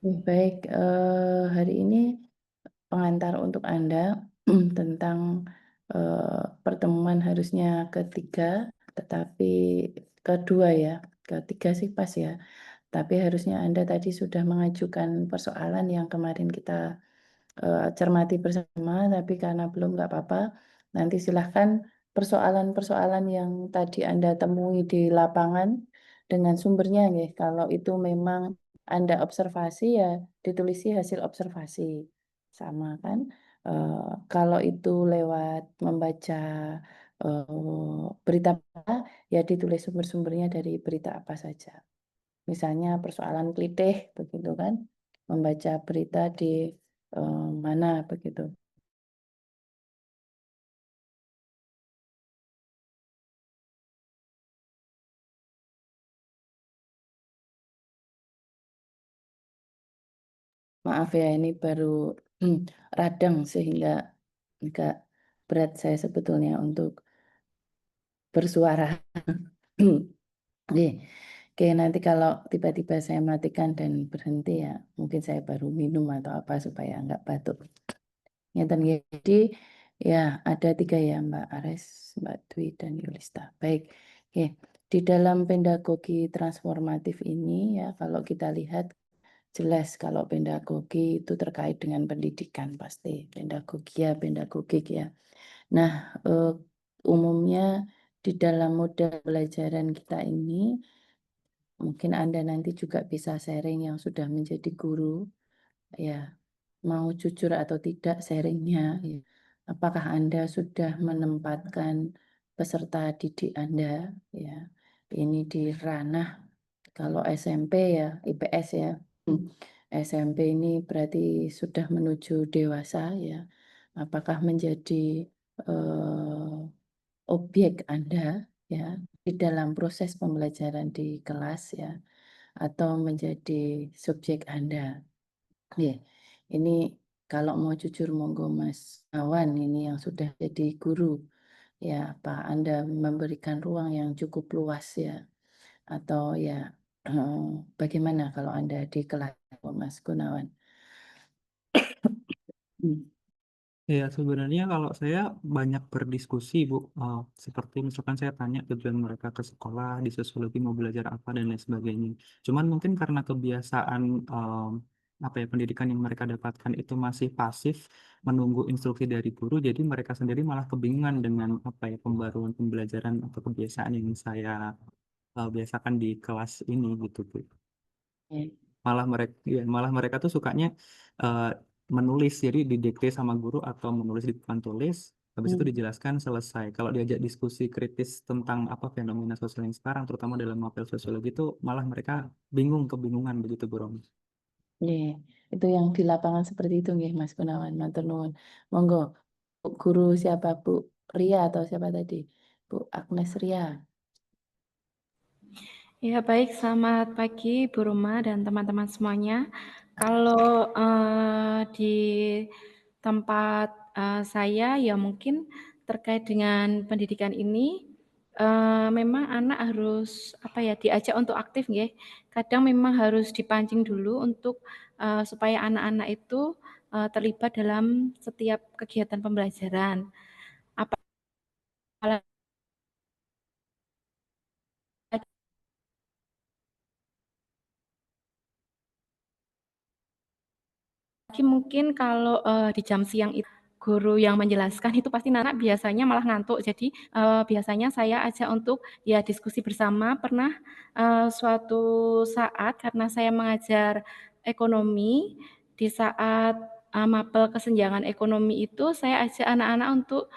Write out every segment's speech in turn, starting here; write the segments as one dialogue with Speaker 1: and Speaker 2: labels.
Speaker 1: Baik, hari ini pengantar untuk Anda tentang pertemuan harusnya ketiga, tetapi kedua ya, ketiga sih pas ya. Tapi harusnya Anda tadi sudah mengajukan persoalan yang kemarin kita cermati bersama, tapi karena belum nggak apa-apa. Nanti silahkan persoalan-persoalan yang tadi Anda temui di lapangan dengan sumbernya nggih. Kalau itu memang Anda observasi ya ditulisi hasil observasi, sama kan. Kalau itu lewat membaca, berita apa, ya ditulis sumber-sumbernya dari berita apa saja. Misalnya persoalan kelitih begitu kan, membaca berita di mana begitu. Maaf ya ini baru radang sehingga agak berat saya sebetulnya untuk bersuara. Oke, oke nanti kalau tiba-tiba saya matikan dan berhenti ya mungkin saya baru minum atau apa supaya nggak batuk. Ngeten nggih. Jadi ya ada 3 ya Mbak Ares, Mbak Dwi dan Yulista. Baik, oke. Di dalam pedagogi transformatif ini ya kalau kita lihat jelas kalau pedagogi itu terkait dengan pendidikan pasti. Pedagogik ya. Nah, umumnya di dalam model pelajaran kita ini mungkin Anda nanti juga bisa sharing yang sudah menjadi guru ya. Mau jujur atau tidak sharing-nya ya. Apakah Anda sudah menempatkan peserta didik Anda ya, ini di ranah kalau SMP ya, IPS ya, SMP ini berarti sudah menuju dewasa ya. Apakah menjadi, objek Anda ya, di dalam proses pembelajaran di kelas ya, atau menjadi subjek Anda. Iya, ini kalau mau jujur monggo Mas Awan ini yang sudah jadi guru, ya apa Anda memberikan ruang yang cukup luas ya? Atau ya bagaimana kalau Anda di kelas Mas Gunawan? Hmm.
Speaker 2: Ya, sebenarnya kalau saya banyak berdiskusi, Bu. Seperti misalkan saya tanya tujuan mereka ke sekolah, di sosiologi mau belajar apa, dan lain sebagainya. Cuman mungkin karena kebiasaan apa ya pendidikan yang mereka dapatkan itu masih pasif, menunggu instruksi dari guru, jadi mereka sendiri malah kebingungan dengan apa ya pembaruan pembelajaran atau kebiasaan yang saya biasakan di kelas ini gitu, Bu.
Speaker 1: Ya.
Speaker 2: Malah mereka tuh sukanya eh, menulis, jadi didikte sama guru atau menulis di papan tulis, habis itu
Speaker 1: Hmm.
Speaker 2: dijelaskan selesai. Kalau diajak diskusi kritis tentang apa fenomena sosial yang sekarang, terutama dalam mapel sosiologi itu, malah mereka kebingungan begitu, Bu Romi.
Speaker 1: Nggih, itu yang di lapangan seperti itu nggih Mas Gunawan, matur nuwun. Monggo, Bu Guru siapa Bu Ria atau siapa tadi? Bu Agnes Ria.
Speaker 3: Ya baik, selamat pagi Bu Ruma dan teman-teman semuanya. Kalau di tempat saya ya mungkin terkait dengan pendidikan ini memang anak harus apa ya diajak untuk aktif ya. Kadang memang harus dipancing dulu untuk supaya anak-anak itu terlibat dalam setiap kegiatan pembelajaran. Apalagi mungkin kalau di jam siang itu guru yang menjelaskan itu pasti anak biasanya malah ngantuk. Jadi biasanya saya ajak untuk ya diskusi bersama. Pernah suatu saat karena saya mengajar ekonomi di saat mapel kesenjangan ekonomi itu saya ajak anak-anak untuk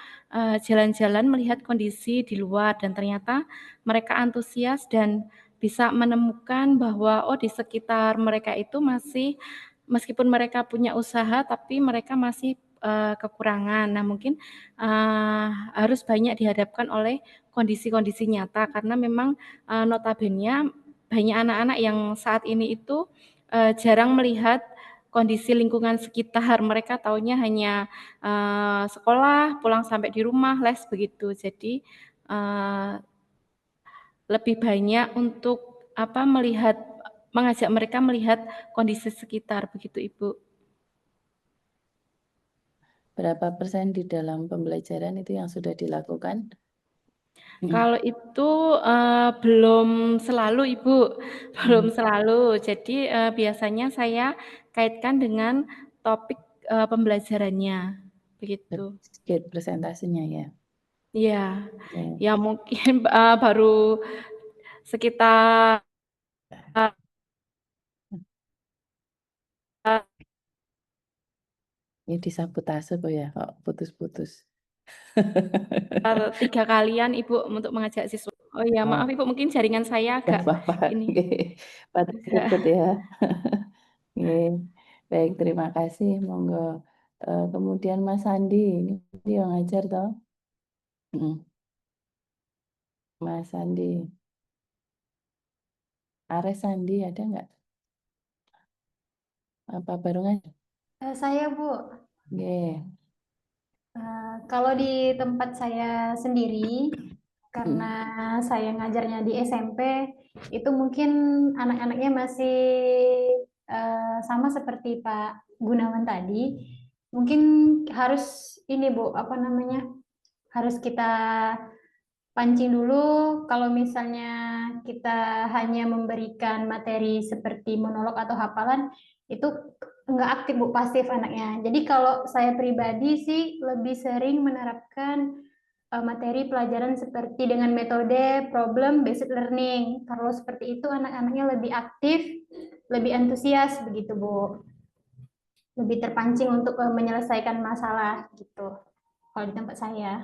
Speaker 3: jalan-jalan melihat kondisi di luar dan ternyata mereka antusias dan bisa menemukan bahwa oh di sekitar mereka itu masih meskipun mereka punya usaha, tapi mereka masih kekurangan. Nah, mungkin harus banyak dihadapkan oleh kondisi-kondisi nyata karena memang notabene banyak anak-anak yang saat ini itu jarang melihat kondisi lingkungan sekitar. Mereka taunya hanya sekolah, pulang sampai di rumah, les begitu. Jadi lebih banyak untuk melihat mengajak mereka melihat kondisi sekitar, begitu Ibu.
Speaker 1: Berapa persen di dalam pembelajaran itu yang sudah dilakukan?
Speaker 3: Kalau itu belum selalu Ibu, belum selalu. Jadi biasanya saya kaitkan dengan topik pembelajarannya, begitu.
Speaker 1: Sedikit persentasenya ya.
Speaker 3: Iya,
Speaker 1: Oke.
Speaker 3: ya mungkin baru sekitar
Speaker 1: Ini disabotase kok ya, kok putus-putus.
Speaker 3: 3 kalian Ibu untuk mengajak siswa. Oh iya, maaf Ibu, mungkin jaringan saya
Speaker 1: Gak
Speaker 3: agak
Speaker 1: apa-apa.
Speaker 3: ini.
Speaker 1: Patut ikut ya. Baik, terima kasih. Monggo. Kemudian Mas Sandi, ini dia ngajar toh. Mas Sandi. Ares Sandi ada nggak? Apa baru ngajar?
Speaker 4: Saya Bu, kalau di tempat saya sendiri, karena saya ngajarnya di SMP, itu mungkin anak-anaknya masih sama seperti Pak Gunawan tadi. Mungkin harus ini Bu, apa namanya? Harus kita pancing dulu. Kalau misalnya kita hanya memberikan materi seperti monolog atau hafalan, itu nggak aktif Bu, pasif anaknya. Jadi kalau saya pribadi sih lebih sering menerapkan materi pelajaran seperti dengan metode problem based learning. Kalau seperti itu anak-anaknya lebih aktif, lebih antusias begitu Bu. Lebih terpancing untuk menyelesaikan masalah gitu. Kalau di tempat saya.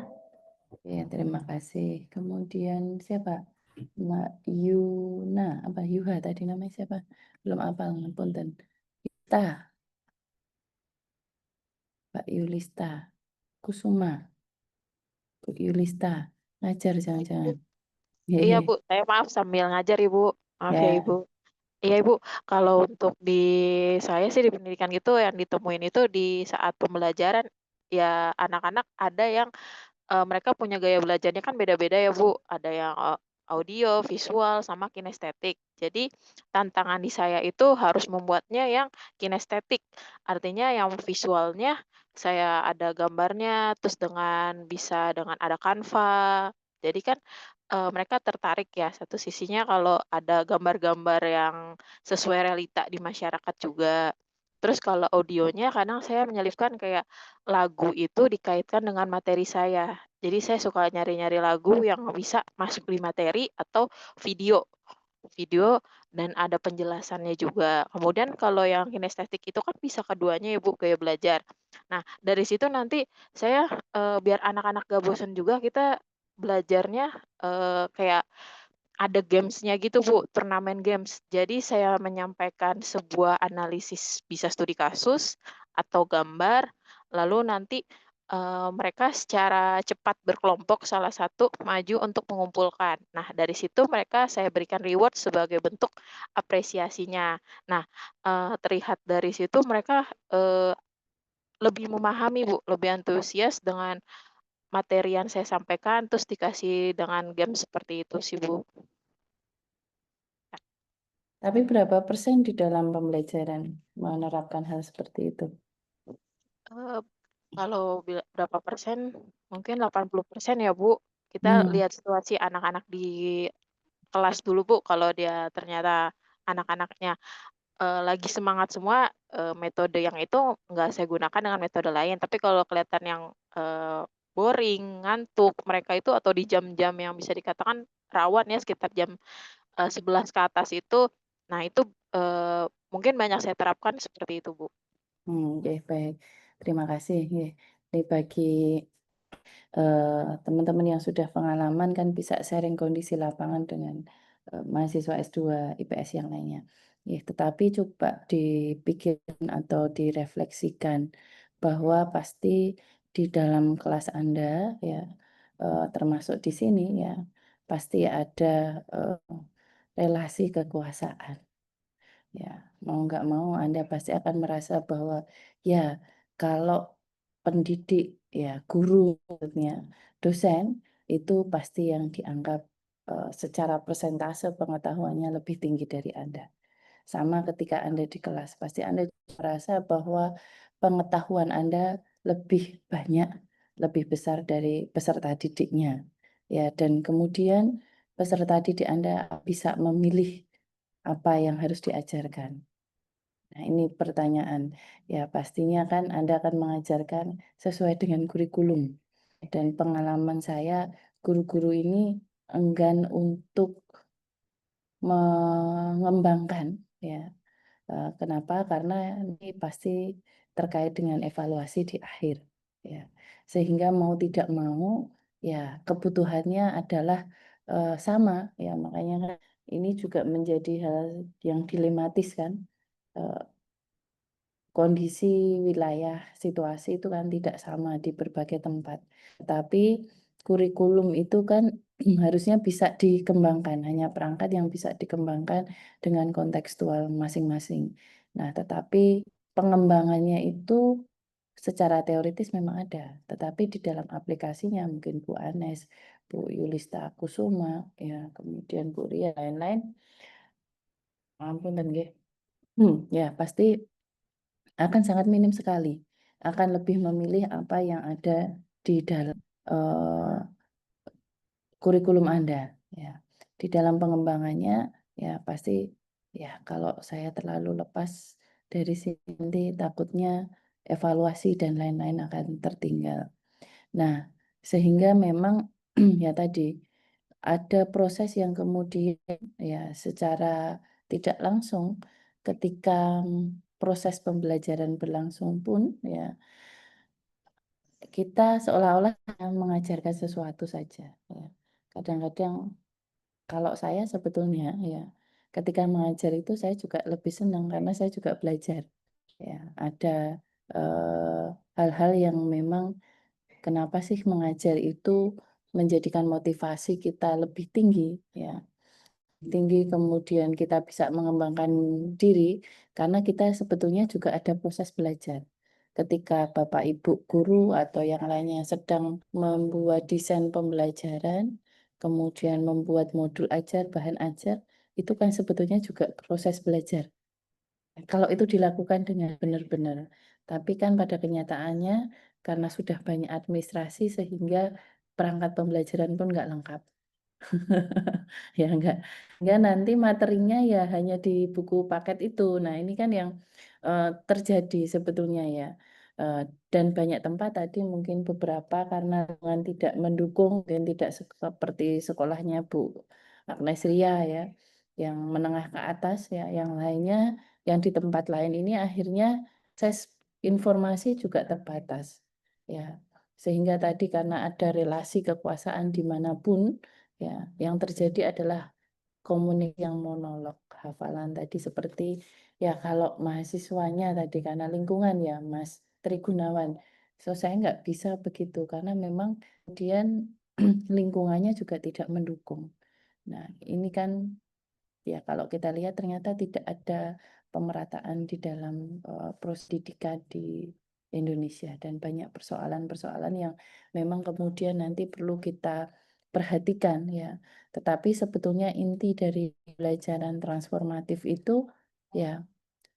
Speaker 1: Ya, terima kasih. Kemudian siapa? Mbak Yuna, apa Yuha tadi namanya siapa? Belum hafal, punten. Yulista, Mbak Yulista, Kusuma, Bu Yulista, ngajar jangan-jangan.
Speaker 5: Iya Bu, saya maaf sambil ngajar Ibu. Maaf ya
Speaker 1: Ya.
Speaker 5: Ibu. Iya Ibu, kalau untuk di saya sih di pendidikan gitu yang ditemuin itu di saat pembelajaran ya anak-anak ada yang mereka punya gaya belajarnya kan beda-beda ya Bu. Ada yang audio, visual, sama kinestetik. Jadi tantangan di saya itu harus membuatnya yang kinestetik. Artinya yang visualnya saya ada gambarnya, terus bisa dengan ada Canva. Jadi kan mereka tertarik ya satu sisinya kalau ada gambar-gambar yang sesuai realita di masyarakat juga. Terus kalau audionya kadang saya menyelipkan kayak lagu itu dikaitkan dengan materi saya. Jadi saya suka nyari-nyari lagu yang bisa masuk di materi atau video. Video dan ada penjelasannya juga. Kemudian kalau yang kinestetik itu kan bisa keduanya ya Bu, gaya belajar. Nah, dari situ nanti saya biar anak-anak gak bosan juga kita belajarnya kayak ada games-nya gitu Bu, turnamen games. Jadi saya menyampaikan sebuah analisis bisa studi kasus atau gambar, lalu nanti mereka secara cepat berkelompok salah satu maju untuk mengumpulkan. Nah, dari situ mereka saya berikan reward sebagai bentuk apresiasinya. Nah, terlihat dari situ mereka lebih memahami Bu, lebih antusias dengan materi yang saya sampaikan, terus dikasih dengan game seperti itu sih Bu.
Speaker 1: Tapi berapa persen di dalam pembelajaran menerapkan hal seperti itu?
Speaker 5: Kalau berapa persen, mungkin 80% ya Bu. Kita lihat situasi anak-anak di kelas dulu Bu, kalau dia ternyata anak-anaknya lagi semangat semua, metode yang itu nggak saya gunakan dengan metode lain. Tapi kalau kelihatan yang boring, ngantuk, mereka itu atau di jam-jam yang bisa dikatakan rawan ya sekitar jam 11 ke atas itu, nah itu mungkin banyak saya terapkan seperti itu Bu.
Speaker 1: Oke, baik. Terima kasih. Ini bagi teman-teman yang sudah pengalaman kan bisa sharing kondisi lapangan dengan mahasiswa S2 IPS yang lainnya. Tetapi coba dipikirkan atau direfleksikan bahwa pasti di dalam kelas Anda ya termasuk di sini ya pasti ada relasi kekuasaan. Ya, mau nggak mau Anda pasti akan merasa bahwa ya kalau pendidik ya guru maksudnya dosen itu pasti yang dianggap secara persentase pengetahuannya lebih tinggi dari Anda. sama ketika Anda di kelas. Pasti Anda merasa bahwa pengetahuan Anda lebih banyak, lebih besar dari peserta didiknya. Ya, dan kemudian peserta didik Anda bisa memilih apa yang harus diajarkan. Nah, ini pertanyaan. Ya, pastinya kan Anda akan mengajarkan sesuai dengan kurikulum. Dan pengalaman saya, guru-guru ini enggan untuk mengembangkan, ya. Kenapa? Karena ini pasti terkait dengan evaluasi di akhir, ya. Sehingga mau tidak mau, ya kebutuhannya adalah sama, ya. Makanya kan ini juga menjadi hal yang dilematis kan. Kondisi wilayah, situasi itu kan tidak sama di berbagai tempat. Tapi kurikulum itu kan harusnya bisa dikembangkan, hanya perangkat yang bisa dikembangkan dengan kontekstual masing-masing. Nah, tetapi pengembangannya itu secara teoritis memang ada, tetapi di dalam aplikasinya mungkin Bu Anes, Bu Yulista Kusuma, ya kemudian Bu Ria, lain-lain, ampun dan ya pasti akan sangat minim sekali, akan lebih memilih apa yang ada di dalam kurikulum Anda, ya. Di dalam pengembangannya, ya pasti, ya kalau saya terlalu lepas dari sini nanti takutnya evaluasi dan lain-lain akan tertinggal. Nah, sehingga memang ya tadi ada proses yang kemudian ya secara tidak langsung ketika proses pembelajaran berlangsung pun ya kita seolah-olah mengajarkan sesuatu saja, ya. Kadang-kadang kalau saya sebetulnya ya ketika mengajar itu saya juga lebih senang karena saya juga belajar, ya. Ada hal-hal yang memang kenapa sih mengajar itu menjadikan motivasi kita lebih tinggi, ya. Tinggi, kemudian kita bisa mengembangkan diri karena kita sebetulnya juga ada proses belajar. Ketika Bapak Ibu guru atau yang lainnya sedang membuat desain pembelajaran, kemudian membuat modul ajar, bahan ajar, itu kan sebetulnya juga proses belajar. Kalau itu dilakukan dengan benar-benar. Tapi kan pada kenyataannya karena sudah banyak administrasi sehingga perangkat pembelajaran pun nggak lengkap. Ya enggak nanti materinya ya hanya di buku paket itu. Nah, ini kan yang terjadi sebetulnya ya. Dan banyak tempat tadi mungkin beberapa karena dengan tidak mendukung dan tidak seperti sekolahnya Bu Agnes Ria ya, yang menengah ke atas ya, yang lainnya yang di tempat lain ini akhirnya akses informasi juga terbatas. Ya, sehingga tadi karena ada relasi kekuasaan dimanapun ya, yang terjadi adalah komunik yang monolog, hafalan tadi seperti ya kalau mahasiswanya tadi karena lingkungan ya Mas Trigunawan. So saya nggak bisa begitu karena memang kemudian lingkungannya juga tidak mendukung. Nah ini kan ya kalau kita lihat ternyata tidak ada pemerataan di dalam proses pendidikan di Indonesia dan banyak persoalan-persoalan yang memang kemudian nanti perlu kita perhatikan ya. Tetapi sebetulnya inti dari pembelajaran transformatif itu ya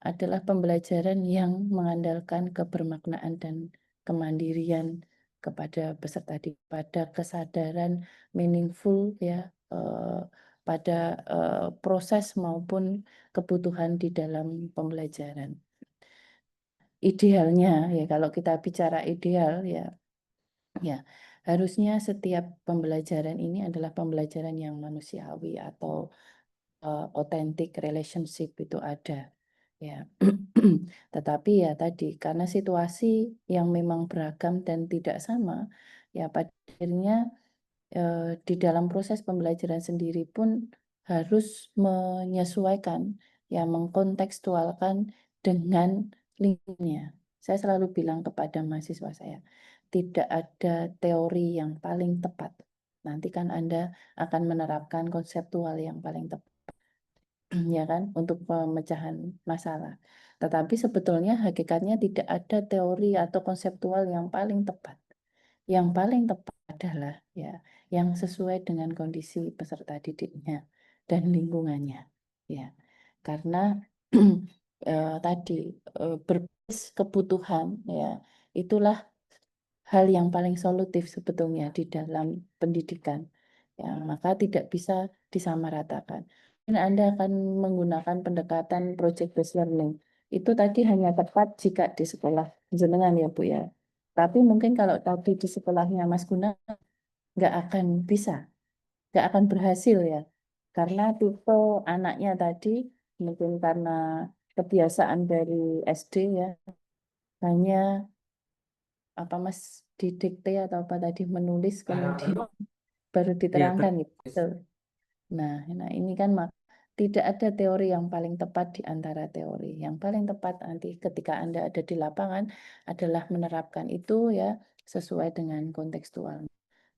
Speaker 1: adalah pembelajaran yang mengandalkan kebermaknaan dan kemandirian kepada peserta didik, pada kesadaran meaningful ya pada proses maupun kebutuhan di dalam pembelajaran. Idealnya ya kalau kita bicara ideal ya harusnya setiap pembelajaran ini adalah pembelajaran yang manusiawi atau authentic relationship itu ada ya. Tetapi ya tadi karena situasi yang memang beragam dan tidak sama ya pada akhirnya di dalam proses pembelajaran sendiri pun harus menyesuaikan ya mengkontekstualkan dengan lingkungannya. Saya selalu bilang kepada mahasiswa saya, tidak ada teori yang paling tepat. Nanti kan Anda akan menerapkan konseptual yang paling tepat ya kan untuk pemecahan masalah. Tetapi sebetulnya hakikatnya tidak ada teori atau konseptual yang paling tepat. Yang paling tepat adalah ya yang sesuai dengan kondisi peserta didiknya dan lingkungannya. Ya. Karena tadi berbasis kebutuhan ya, itulah hal yang paling solutif sebetulnya di dalam pendidikan. Ya, maka tidak bisa disamaratakan. Mungkin Anda akan menggunakan pendekatan project based learning. Itu tadi hanya tepat jika di sekolah jenengan ya Bu ya. Tapi mungkin kalau tadi di sekolahnya Mas Guna nggak akan bisa, nggak akan berhasil ya. Karena tipe anaknya tadi mungkin karena kebiasaan dari SD ya, hanya apa Mas didikte atau apa tadi menulis kemudian baru
Speaker 2: Iya,
Speaker 1: diterangkan gitu. Nah ini kan tidak ada teori yang paling tepat di antara teori. Yang paling tepat nanti ketika Anda ada di lapangan adalah menerapkan itu ya sesuai dengan kontekstual.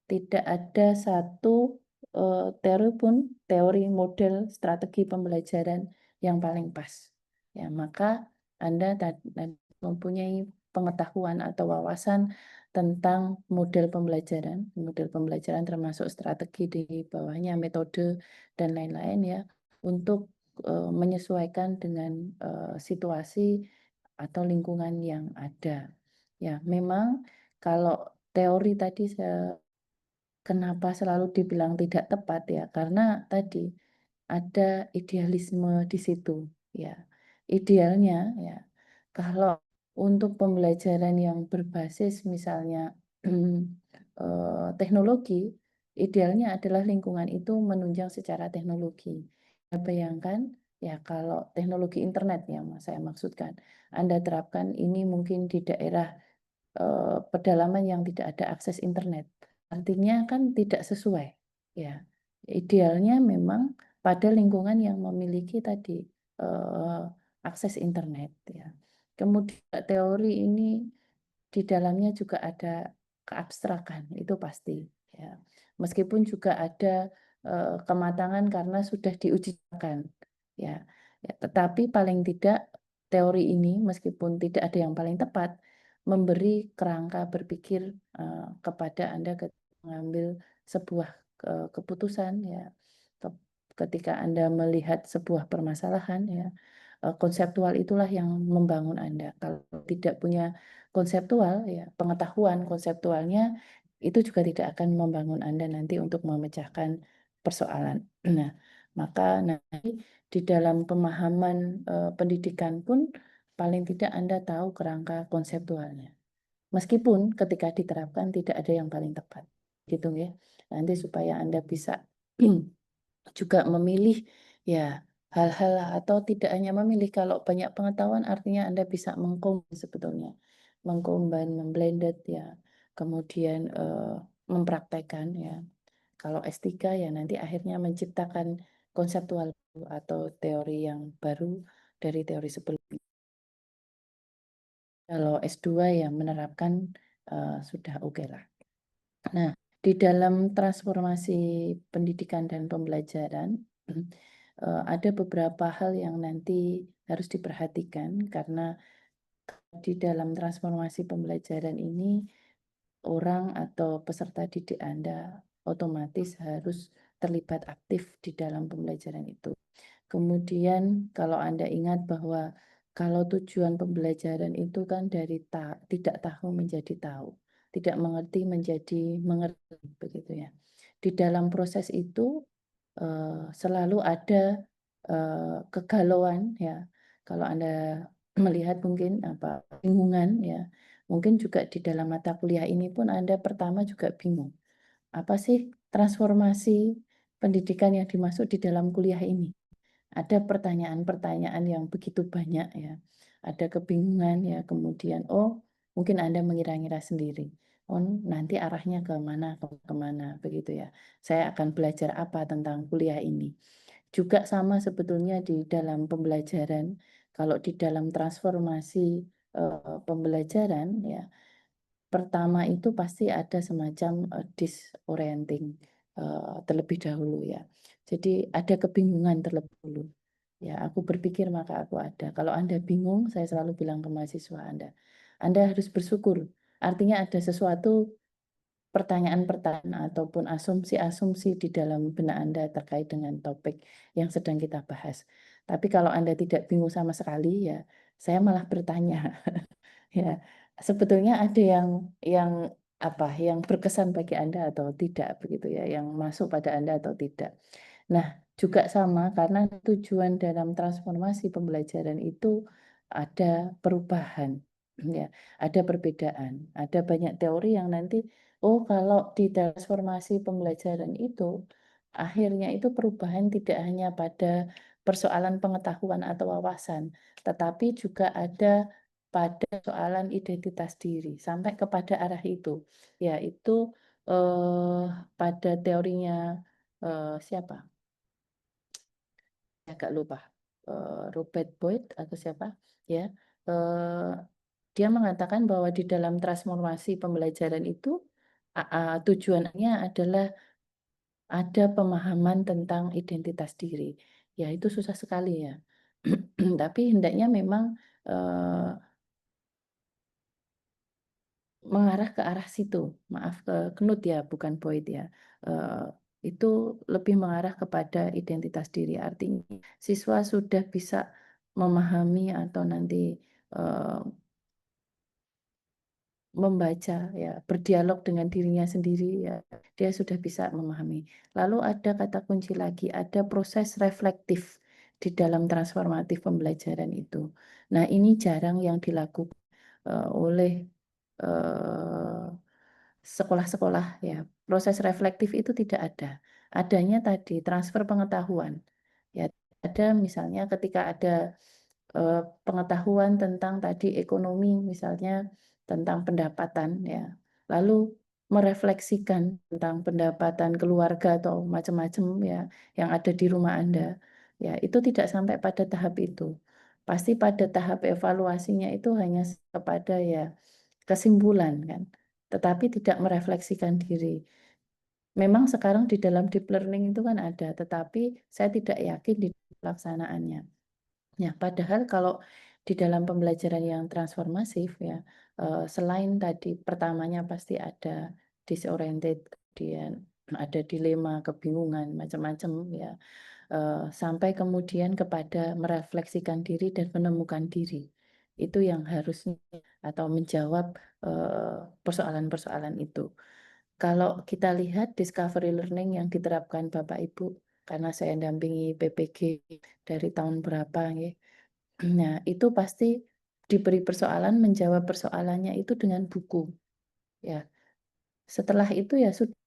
Speaker 1: Tidak ada satu teori pun, teori, model, strategi pembelajaran yang paling pas. Ya, maka Anda mempunyai pengetahuan atau wawasan tentang model pembelajaran termasuk strategi di bawahnya, metode dan lain-lain ya, untuk menyesuaikan dengan situasi atau lingkungan yang ada. Ya, memang kalau teori tadi kenapa selalu dibilang tidak tepat ya? Karena tadi ada idealisme di situ ya. Idealnya ya, kalau untuk pembelajaran yang berbasis misalnya teknologi, idealnya adalah lingkungan itu menunjang secara teknologi. Bayangkan ya kalau teknologi internet yang saya maksudkan, Anda terapkan ini mungkin di daerah pedalaman yang tidak ada akses internet. Artinya kan tidak sesuai. Ya, idealnya memang pada lingkungan yang memiliki tadi akses internet. Ya. Kemudian teori ini di dalamnya juga ada keabstrakan, itu pasti. Ya. Meskipun juga ada kematangan karena sudah diujikan. Ya. Ya, tetapi paling tidak teori ini meskipun tidak ada yang paling tepat, memberi kerangka berpikir kepada Anda ketika mengambil sebuah keputusan ya. Ketika Anda melihat sebuah permasalahan ya, konseptual itulah yang membangun Anda. Kalau tidak punya konseptual ya, pengetahuan konseptualnya itu juga tidak akan membangun Anda nanti untuk memecahkan persoalan. Nah, maka nanti di dalam pemahaman pendidikan pun paling tidak Anda tahu kerangka konseptualnya. Meskipun ketika diterapkan tidak ada yang paling tepat. Gitu ya. Nanti supaya Anda bisa juga memilih ya hal-hal atau tidak hanya memilih, kalau banyak pengetahuan artinya Anda bisa mengkombin sebetulnya. Mengkombin, memblended ya. Kemudian mempraktekkan ya. Kalau S3 ya nanti akhirnya menciptakan konseptual atau teori yang baru dari teori sebelumnya. Kalau S2 ya menerapkan sudah oke lah. Nah, di dalam transformasi pendidikan dan pembelajaran ada beberapa hal yang nanti harus diperhatikan karena di dalam transformasi pembelajaran ini orang atau peserta didik Anda otomatis harus terlibat aktif di dalam pembelajaran itu. Kemudian kalau Anda ingat bahwa kalau tujuan pembelajaran itu kan dari tidak tahu menjadi tahu, tidak mengerti menjadi mengerti, begitu ya. Di dalam proses itu selalu ada kegalauan ya. Kalau Anda melihat mungkin bingungan ya. Mungkin juga di dalam mata kuliah ini pun Anda pertama juga bingung. Apa sih transformasi pendidikan yang dimaksud di dalam kuliah ini? Ada pertanyaan-pertanyaan yang begitu banyak ya. Ada kebingungan ya, kemudian mungkin Anda mengira-ngira sendiri. Oh, nanti arahnya kemana, begitu ya. Saya akan belajar apa tentang kuliah ini. Juga sama sebetulnya di dalam pembelajaran. Kalau di dalam transformasi pembelajaran ya, pertama itu pasti ada semacam disorienting terlebih dahulu ya. Jadi ada kebingungan terlebih dahulu. Ya, aku berpikir maka aku ada. Kalau Anda bingung, saya selalu bilang ke mahasiswa Anda harus bersyukur. Artinya ada sesuatu pertanyaan-pertanyaan ataupun asumsi-asumsi di dalam benak Anda terkait dengan topik yang sedang kita bahas. Tapi kalau Anda tidak bingung sama sekali, ya saya malah bertanya. Ya, sebetulnya ada yang apa yang berkesan bagi Anda atau tidak begitu ya, yang masuk pada Anda atau tidak. Nah, juga sama karena tujuan dalam transformasi pembelajaran itu ada perubahan, ya, ada perbedaan, ada banyak teori yang nanti, oh kalau di transformasi pembelajaran itu akhirnya itu perubahan tidak hanya pada persoalan pengetahuan atau wawasan, tetapi juga ada pada soalan identitas diri sampai kepada arah itu, yaitu pada teorinya siapa? Agak lupa, Robert Boyd atau siapa ya, dia mengatakan bahwa di dalam transformasi pembelajaran itu tujuannya adalah ada pemahaman tentang identitas diri. Ya itu susah sekali ya. Tapi hendaknya memang mengarah ke arah situ. Maaf, ke Knut ya, bukan Boyd ya. Itu lebih mengarah kepada identitas diri. Artinya siswa sudah bisa memahami atau nanti membaca ya, berdialog dengan dirinya sendiri ya, dia sudah bisa memahami. Lalu ada kata kunci lagi, ada proses reflektif di dalam transformatif pembelajaran itu. Nah, ini jarang yang dilakukan oleh sekolah-sekolah ya. Proses reflektif itu tidak ada. Adanya tadi transfer pengetahuan. Ya, ada misalnya ketika ada pengetahuan tentang tadi ekonomi misalnya tentang pendapatan ya. Lalu merefleksikan tentang pendapatan keluarga atau macam-macam ya yang ada di rumah Anda. Ya, itu tidak sampai pada tahap itu. Pasti pada tahap evaluasinya itu hanya kepada ya kesimpulan kan, tetapi tidak merefleksikan diri. Memang sekarang di dalam deep learning itu kan ada, tetapi saya tidak yakin di pelaksanaannya. Ya, padahal kalau di dalam pembelajaran yang transformasif ya, selain tadi pertamanya pasti ada disoriented, kemudian ada dilema, kebingungan, macam-macam ya, sampai kemudian kepada merefleksikan diri dan menemukan diri. Itu yang harusnya atau menjawab persoalan-persoalan itu. Kalau kita lihat discovery learning yang diterapkan Bapak Ibu, karena saya dampingi PPG dari tahun berapa ya. Nah, itu pasti diberi persoalan, menjawab persoalannya itu dengan buku. Ya, setelah itu ya sudah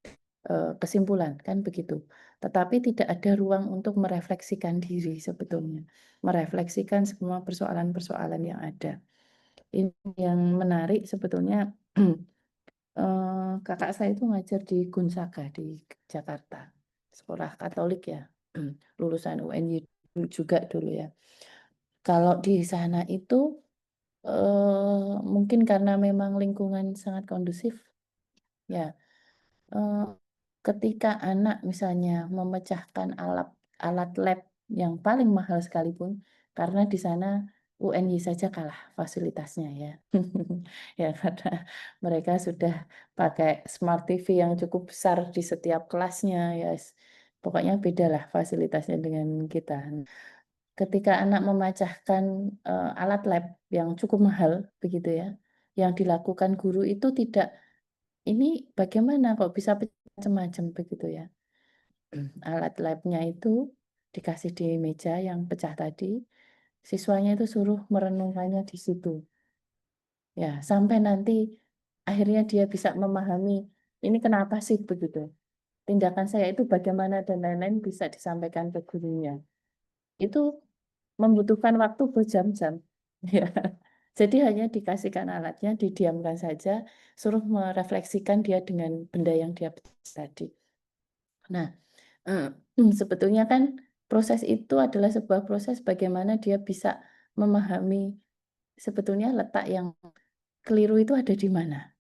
Speaker 1: kesimpulan kan begitu. Tetapi tidak ada ruang untuk merefleksikan diri sebetulnya, merefleksikan semua persoalan-persoalan yang ada. Ini yang menarik sebetulnya. Kakak saya itu ngajar di Gonzaga di Jakarta, sekolah Katolik ya, lulusan UNY juga dulu ya. Kalau di sana itu mungkin karena memang lingkungan sangat kondusif, ya. Ketika anak misalnya memecahkan alat lab yang paling mahal sekalipun, karena di sana UNY saja kalah fasilitasnya ya. Ya karena mereka sudah pakai smart TV yang cukup besar di setiap kelasnya ya. Pokoknya bedalah fasilitasnya dengan kita. Ketika anak memecahkan alat lab yang cukup mahal begitu ya, yang dilakukan guru itu tidak ini bagaimana kok bisa macam-macam begitu ya. Alat labnya itu dikasih di meja yang pecah tadi, siswanya itu suruh merenungkannya di situ. Ya, sampai nanti akhirnya dia bisa memahami ini kenapa sih begitu. Tindakan saya itu bagaimana dan lain-lain bisa disampaikan ke gurunya. Itu membutuhkan waktu berjam-jam. Ya. Jadi hanya dikasihkan alatnya, didiamkan saja, suruh merefleksikan dia dengan benda yang dia tadi. Nah, sebetulnya kan proses itu adalah sebuah proses bagaimana dia bisa memahami sebetulnya letak yang keliru itu ada di mana.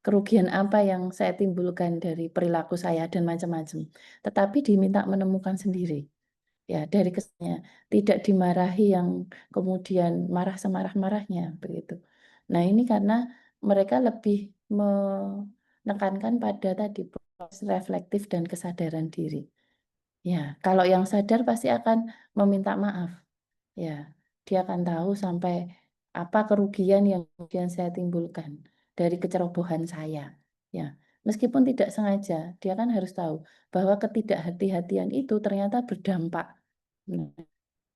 Speaker 1: Kerugian apa yang saya timbulkan dari perilaku saya dan macam-macam. Tetapi diminta menemukan sendiri. Ya, dari kesannya tidak dimarahi yang kemudian marah semarah-marahnya begitu. Nah, ini karena mereka lebih menekankan pada tadi proses reflektif dan kesadaran diri. Ya, kalau yang sadar pasti akan meminta maaf. Ya, dia akan tahu sampai apa kerugian yang kemudian saya timbulkan dari kecerobohan saya. Ya, meskipun tidak sengaja, dia kan harus tahu bahwa ketidakhati-hatian itu ternyata berdampak. Nah,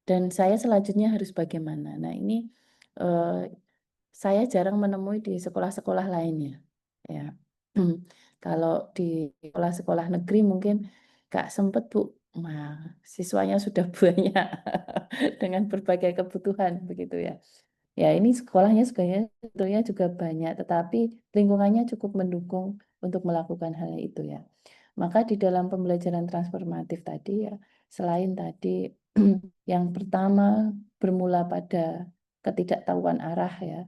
Speaker 1: dan saya selanjutnya harus bagaimana. Nah, ini eh, saya jarang menemui di sekolah-sekolah lainnya. Ya, kalau di sekolah-sekolah negeri mungkin Kak sempet Bu, nah, siswanya sudah banyak dengan berbagai kebutuhan begitu ya. Ya, ini sekolahnya sebetulnya juga banyak, tetapi lingkungannya cukup mendukung untuk melakukan hal itu ya. Maka di dalam pembelajaran transformatif tadi ya, selain tadi yang pertama bermula pada ketidaktahuan arah ya,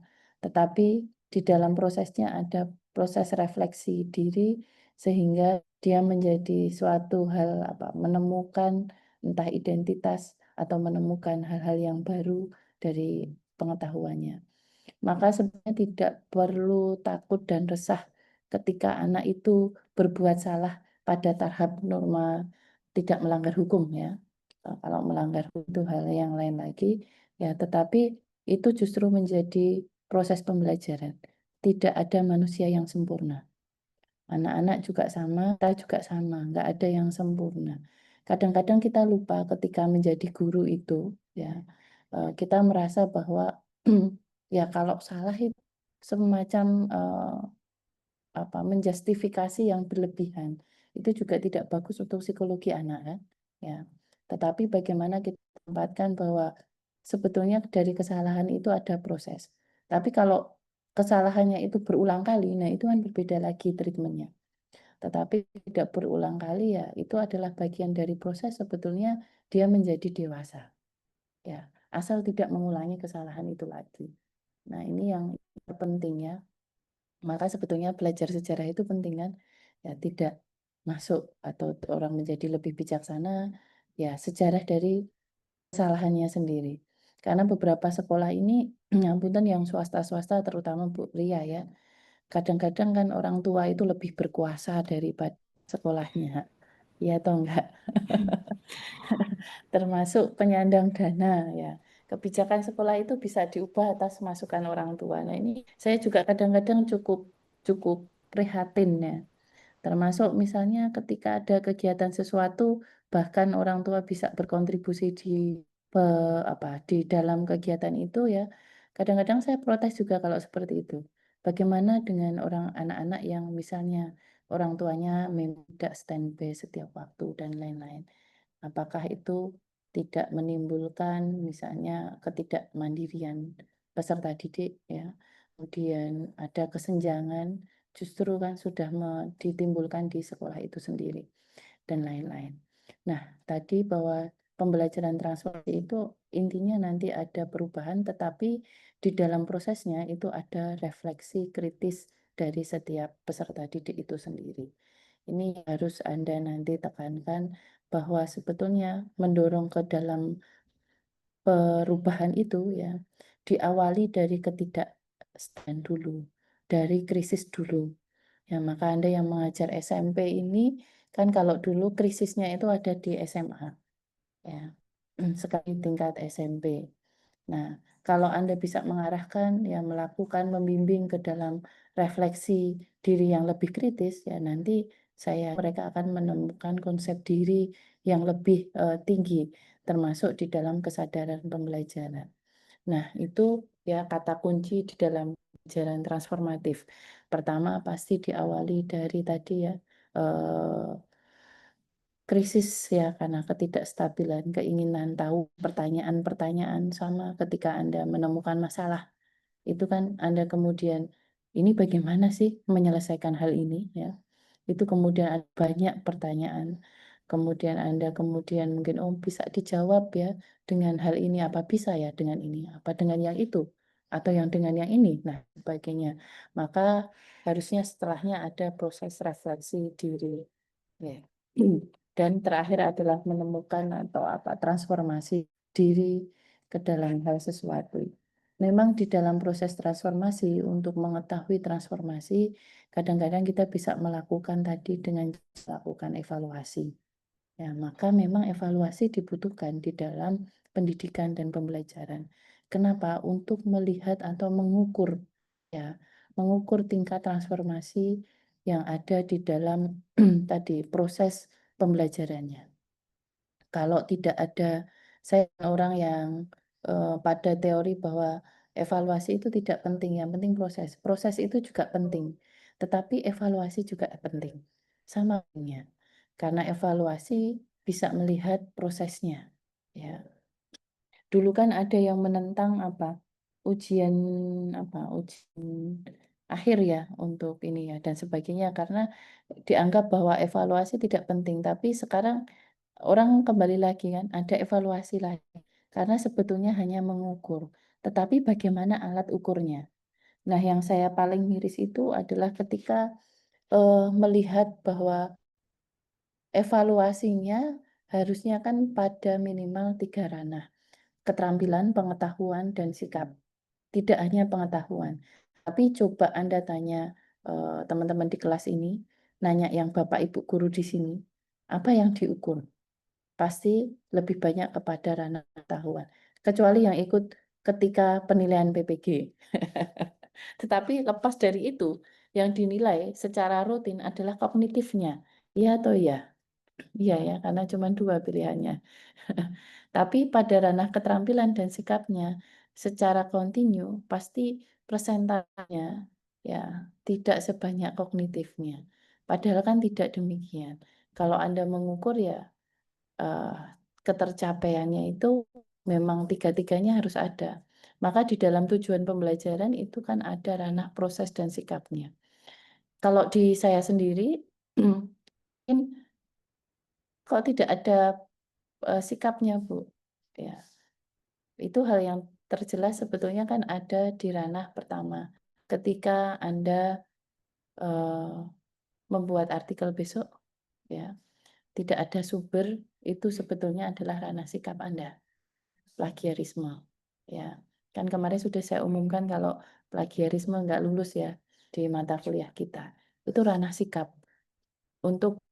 Speaker 1: tetapi di dalam prosesnya ada proses refleksi diri sehingga dia menjadi suatu hal menemukan entah identitas atau menemukan hal-hal yang baru dari pengetahuannya. Maka sebenarnya tidak perlu takut dan resah ketika anak itu berbuat salah pada tahap norma tidak melanggar hukum ya. Kalau melanggar hukum itu hal yang lain lagi ya, tetapi itu justru menjadi proses pembelajaran. Tidak ada manusia yang sempurna. Anak-anak juga sama, kita juga sama, nggak ada yang sempurna. Kadang-kadang kita lupa ketika menjadi guru itu, ya kita merasa bahwa ya kalau salah itu semacam menjustifikasi yang berlebihan. Itu juga tidak bagus untuk psikologi anak kan, ya. Tetapi bagaimana kita tempatkan bahwa sebetulnya dari kesalahan itu ada proses. Tapi kalau kesalahannya itu berulang kali, nah itu kan berbeda lagi treatmentnya. Tetapi tidak berulang kali ya, itu adalah bagian dari proses sebetulnya dia menjadi dewasa. Ya, asal tidak mengulangi kesalahan itu lagi. Nah, ini yang penting ya. Maka sebetulnya belajar sejarah itu penting kan? Ya, tidak masuk atau orang menjadi lebih bijaksana, ya sejarah dari kesalahannya sendiri. Karena beberapa sekolah ini, punten yang swasta-swasta terutama Bu Ria ya, kadang-kadang kan orang tua itu lebih berkuasa daripada sekolahnya. Ya atau enggak? Termasuk penyandang dana ya. Kebijakan sekolah itu bisa diubah atas masukan orang tua. Nah, ini saya juga kadang-kadang cukup cukup prihatin ya. Termasuk misalnya ketika ada kegiatan sesuatu, bahkan orang tua bisa berkontribusi di dalam kegiatan itu ya. Kadang-kadang saya protes juga kalau seperti itu. Bagaimana dengan orang anak-anak yang misalnya orang tuanya memang tidak standby setiap waktu dan lain-lain. Apakah itu tidak menimbulkan misalnya ketidakmandirian peserta didik ya. Kemudian ada kesenjangan justru kan sudah ditimbulkan di sekolah itu sendiri dan lain-lain. Nah, tadi bahwa pembelajaran transformasi itu intinya nanti ada perubahan, tetapi di dalam prosesnya itu ada refleksi kritis dari setiap peserta didik itu sendiri. Ini harus Anda nanti tekankan bahwa sebetulnya mendorong ke dalam perubahan itu ya diawali dari ketidakstabilan dulu, dari krisis dulu. Ya, maka Anda yang mengajar SMP ini kan kalau dulu krisisnya itu ada di SMA ya. Sekali tingkat SMP. Nah, kalau Anda bisa mengarahkan ya melakukan membimbing ke dalam refleksi diri yang lebih kritis ya nanti mereka akan menemukan konsep diri yang lebih tinggi termasuk di dalam kesadaran pembelajaran. Nah, itu ya kata kunci di dalam pembelajaran transformatif. Pertama pasti diawali dari tadi ya krisis ya karena ketidakstabilan, keinginan tahu, pertanyaan-pertanyaan sama ketika Anda menemukan masalah. Itu kan Anda kemudian ini bagaimana sih menyelesaikan hal ini ya. Itu kemudian ada banyak pertanyaan. Kemudian Anda kemudian mungkin bisa dijawab ya dengan hal ini apa bisa ya dengan ini apa dengan yang itu atau yang dengan yang ini. Nah, sebagainya. Maka harusnya setelahnya ada proses refleksi diri. Ya. Dan terakhir adalah menemukan atau transformasi diri ke dalam hal sesuatu. Memang di dalam proses transformasi untuk mengetahui transformasi kadang-kadang kita bisa melakukan tadi dengan melakukan evaluasi. Ya, maka memang evaluasi dibutuhkan di dalam pendidikan dan pembelajaran. Kenapa? Untuk melihat atau mengukur ya, mengukur tingkat transformasi yang ada di dalam tadi proses pembelajarannya. Kalau tidak ada, saya orang yang pada teori bahwa evaluasi itu tidak penting, yang penting proses. Proses itu juga penting, tetapi evaluasi juga penting. Sama pentingnya. Karena evaluasi bisa melihat prosesnya. Ya. Dulu kan ada yang menentang ujian ujian akhir ya untuk ini ya dan sebagainya karena dianggap bahwa evaluasi tidak penting. Tapi sekarang orang kembali lagi kan ada evaluasi lagi karena sebetulnya hanya mengukur. Tetapi bagaimana alat ukurnya? Nah, yang saya paling miris itu adalah ketika melihat bahwa evaluasinya harusnya kan pada minimal 3 ranah. Keterampilan, pengetahuan, dan sikap. Tidak hanya pengetahuan. Tapi coba Anda tanya teman-teman di kelas ini, nanya yang Bapak Ibu guru di sini, apa yang diukur? Pasti lebih banyak kepada ranah pengetahuan. Kecuali yang ikut ketika penilaian PPG. Tetapi lepas dari itu, yang dinilai secara rutin adalah kognitifnya. Iya atau iya? Iya ya, karena cuma 2 pilihannya. Tapi pada ranah keterampilan dan sikapnya, secara kontinu pasti persentasenya ya tidak sebanyak kognitifnya. Padahal kan tidak demikian. Kalau Anda mengukur ya eh, ketercapaiannya itu memang tiga-tiganya harus ada. Maka di dalam tujuan pembelajaran itu kan ada ranah proses dan sikapnya. Kalau di saya sendiri, mungkin kok tidak ada sikapnya, Bu. Ya, itu hal yang terjelas sebetulnya kan ada di ranah pertama. Ketika Anda membuat artikel besok, ya, tidak ada sumber, itu sebetulnya adalah ranah sikap Anda. Plagiarisme, ya. Kan kemarin sudah saya umumkan kalau plagiarisme nggak lulus ya di mata kuliah kita. Itu ranah sikap untuk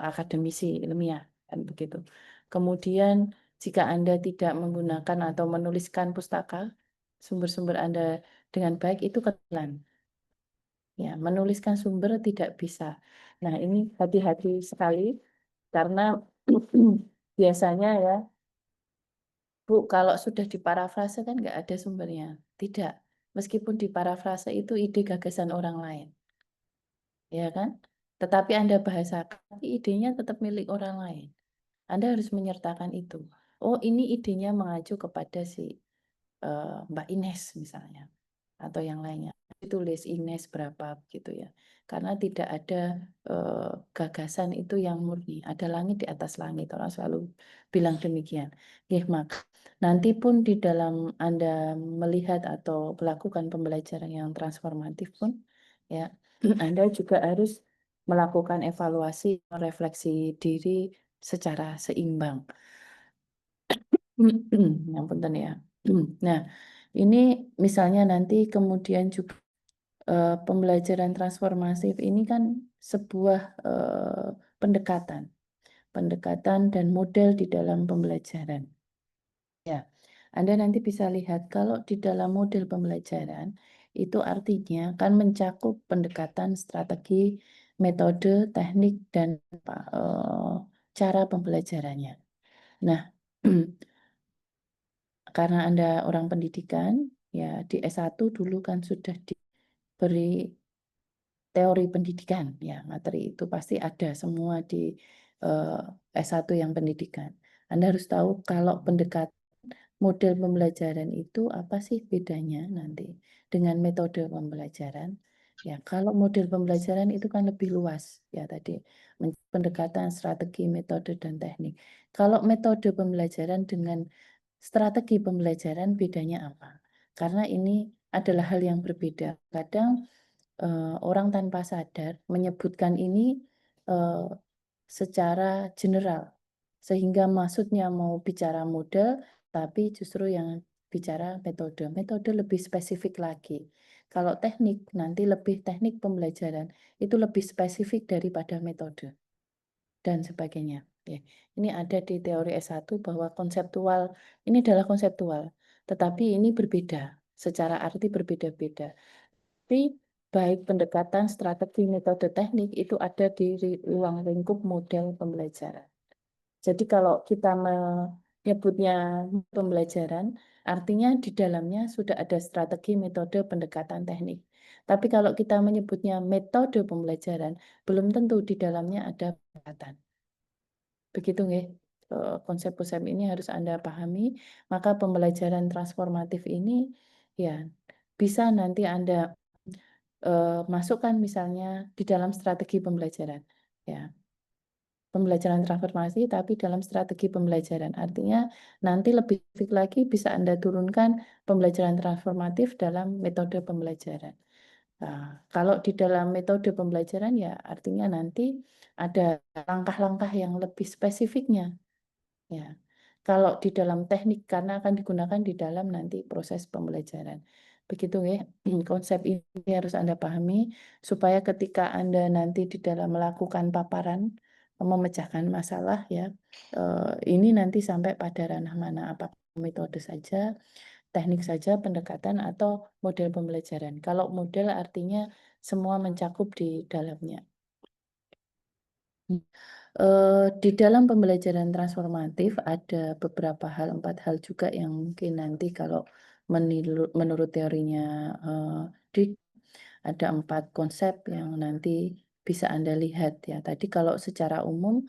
Speaker 1: akademisi ilmiah kan begitu. Kemudian jika Anda tidak menggunakan atau menuliskan pustaka sumber-sumber Anda dengan baik itu kesalahan. Ya, menuliskan sumber tidak bisa. Nah, ini hati-hati sekali karena biasanya ya, Bu, kalau sudah diparafrase kan nggak ada sumbernya. Tidak. Meskipun diparafrase itu ide gagasan orang lain. Ya kan? Tetapi Anda bahasakan, tapi idenya tetap milik orang lain. Anda harus menyertakan itu. Oh, ini idenya mengacu kepada si Mbak Ines misalnya atau yang lainnya. Ditulis Ines berapa gitu ya. Karena tidak ada gagasan itu yang murni. Ada langit di atas langit. Orang selalu bilang demikian. Maka nanti pun di dalam Anda melihat atau melakukan pembelajaran yang transformatif pun ya Anda juga harus melakukan evaluasi, refleksi diri secara seimbang. Ngapunten ya. Nah, ini misalnya nanti kemudian juga pembelajaran transformatif ini kan sebuah pendekatan dan model di dalam pembelajaran. Ya, Anda nanti bisa lihat kalau di dalam model pembelajaran itu artinya kan mencakup pendekatan strategi, metode, teknik, dan cara pembelajarannya. Nah, karena Anda orang pendidikan, ya di S1 dulu kan sudah diberi teori pendidikan, ya materi itu pasti ada semua di S1 yang pendidikan. Anda harus tahu kalau pendekat model pembelajaran itu apa sih bedanya nanti dengan metode pembelajaran. Ya, kalau model pembelajaran itu kan lebih luas ya tadi pendekatan strategi, metode dan teknik. Kalau metode pembelajaran dengan strategi pembelajaran bedanya apa? Karena ini adalah hal yang berbeda. Kadang orang tanpa sadar menyebutkan ini secara general, sehingga maksudnya mau bicara model, tapi justru yang bicara metode. Metode lebih spesifik lagi. Kalau teknik, nanti lebih teknik pembelajaran, itu lebih spesifik daripada metode, dan sebagainya. Ya, ini ada di teori S1 bahwa konseptual ini adalah konseptual, tetapi ini berbeda, secara arti berbeda-beda. Tapi baik pendekatan, strategi, metode, teknik itu ada di ruang lingkup model pembelajaran. Jadi kalau kita menyebutnya pembelajaran, artinya di dalamnya sudah ada strategi, metode, pendekatan, teknik. Tapi kalau kita menyebutnya metode pembelajaran, belum tentu di dalamnya ada pendekatan. Begitu nggih. Konsep-konsep ini harus Anda pahami, maka pembelajaran transformatif ini ya bisa nanti Anda masukkan misalnya di dalam strategi pembelajaran. Ya, pembelajaran transformasi tapi dalam strategi pembelajaran. Artinya nanti lebih spesifik lagi bisa Anda turunkan pembelajaran transformatif dalam metode pembelajaran. Nah, kalau di dalam metode pembelajaran ya artinya nanti ada langkah-langkah yang lebih spesifiknya. Ya. Kalau di dalam teknik karena akan digunakan di dalam nanti proses pembelajaran. Begitu ya. Konsep ini harus Anda pahami supaya ketika Anda nanti di dalam melakukan paparan memecahkan masalah ya, ini nanti sampai pada ranah mana, apakah metode saja, teknik saja, pendekatan atau model pembelajaran. Kalau model artinya semua mencakup di dalamnya. Di dalam pembelajaran transformatif ada beberapa hal, 4 hal juga yang mungkin nanti kalau menurut teorinya Dick, ada 4 konsep yang nanti bisa Anda lihat ya. Tadi kalau secara umum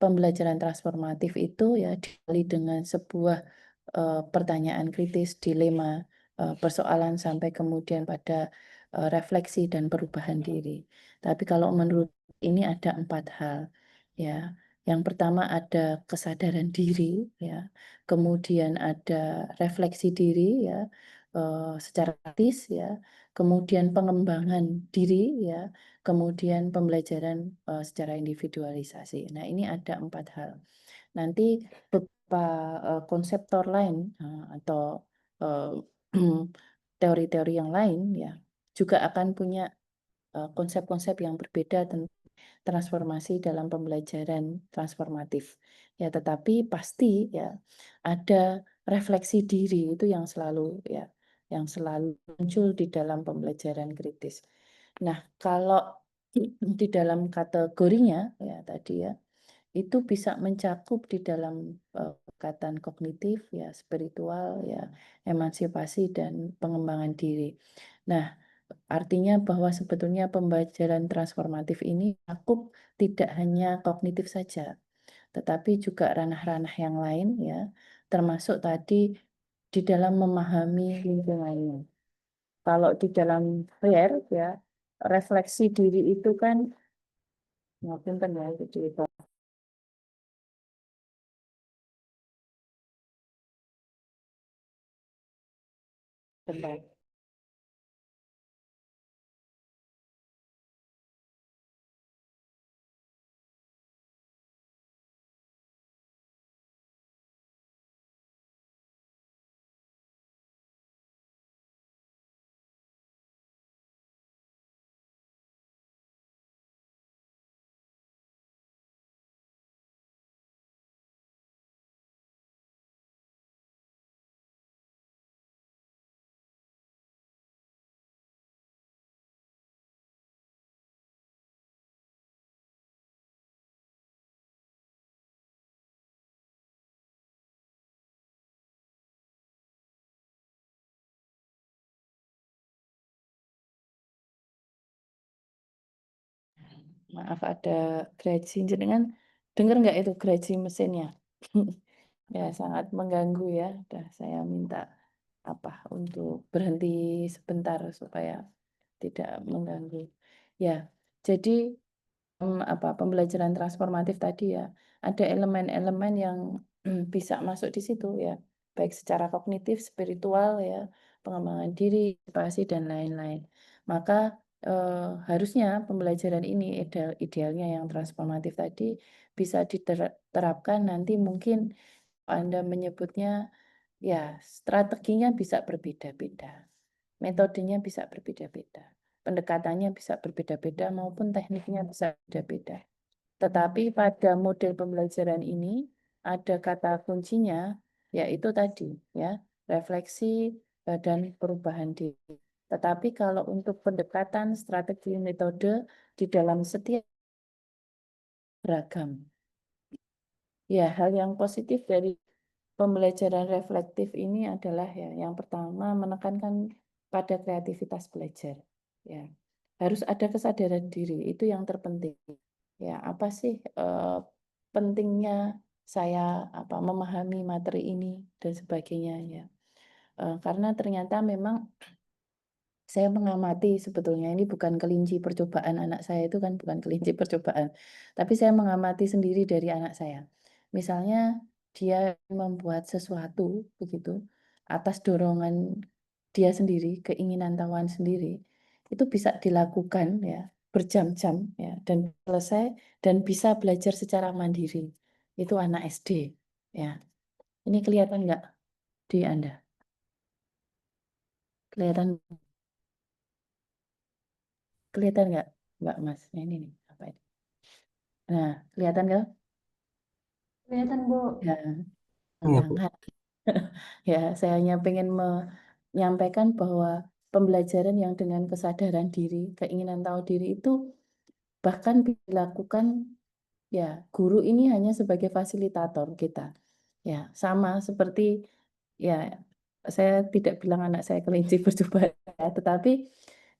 Speaker 1: pembelajaran transformatif itu ya diawali dengan sebuah pertanyaan kritis, dilema, persoalan sampai kemudian pada refleksi dan perubahan diri. Tapi kalau menurut ini ada 4 hal ya. Yang pertama ada kesadaran diri ya, kemudian ada refleksi diri ya secara kritis ya, kemudian pengembangan diri ya, kemudian pembelajaran secara individualisasi. Nah, ini ada 4 hal. Nanti beberapa konseptor lain atau teori-teori yang lain ya juga akan punya konsep-konsep yang berbeda tentang transformasi dalam pembelajaran transformatif. Ya, tetapi pasti ya ada refleksi diri itu yang selalu ya yang selalu muncul di dalam pembelajaran kritis. Nah, kalau di dalam kategorinya ya tadi ya itu bisa mencakup di dalam pendekatan kognitif ya, spiritual ya, emansipasi dan pengembangan diri. Nah, artinya bahwa sebetulnya pembelajaran transformatif ini cukup tidak hanya kognitif saja, tetapi juga ranah-ranah yang lain ya, termasuk tadi di dalam memahami lingkungannya. Kalau di dalam PER ya, refleksi diri itu kan maupun ya, jadi bentar. Maaf ada gergaji jenengan dengar nggak itu gergaji mesinnya? Ya sangat mengganggu ya. Udah saya minta apa untuk berhenti sebentar supaya tidak mengganggu. Ya, jadi apa pembelajaran transformatif tadi ya ada elemen-elemen yang bisa masuk di situ ya, baik secara kognitif, spiritual ya, pengembangan diri, motivasi dan lain-lain. Maka harusnya pembelajaran ini idealnya yang transformatif tadi bisa diterapkan nanti mungkin Anda menyebutnya ya strateginya bisa berbeda-beda, metodenya bisa berbeda-beda, pendekatannya bisa berbeda-beda maupun tekniknya bisa berbeda-beda. Tetapi pada model pembelajaran ini ada kata kuncinya, yaitu tadi ya, refleksi dan perubahan diri. Tetapi kalau untuk pendekatan strategi metode di dalam setiap beragam. Ya, hal yang positif dari pembelajaran reflektif ini adalah ya, yang pertama menekankan pada kreativitas belajar. Ya, harus ada kesadaran diri, itu yang terpenting. Ya, apa sih pentingnya saya memahami materi ini dan sebagainya ya. Karena ternyata memang saya mengamati sebetulnya ini bukan kelinci percobaan, anak saya itu kan bukan kelinci percobaan, tapi saya mengamati sendiri dari anak saya. Misalnya dia membuat sesuatu begitu atas dorongan dia sendiri, keinginan tahuan sendiri, itu bisa dilakukan ya berjam-jam ya dan selesai dan bisa belajar secara mandiri. Itu anak SD ya. Ini kelihatan nggak di Anda? Kelihatan kelihatan nggak, Mbak Mas? Nah, ini nih apa ini? Nah, kelihatan nggak?
Speaker 4: Kelihatan, Bu.
Speaker 1: Ya,
Speaker 2: Iya, Bu.
Speaker 1: tantangan. Ya, saya hanya pengen menyampaikan bahwa pembelajaran yang dengan kesadaran diri, keinginan tahu diri itu bahkan dilakukan ya, guru ini hanya sebagai fasilitator kita. Ya, sama seperti ya, saya tidak bilang anak saya kelinci percobaan, ya, tetapi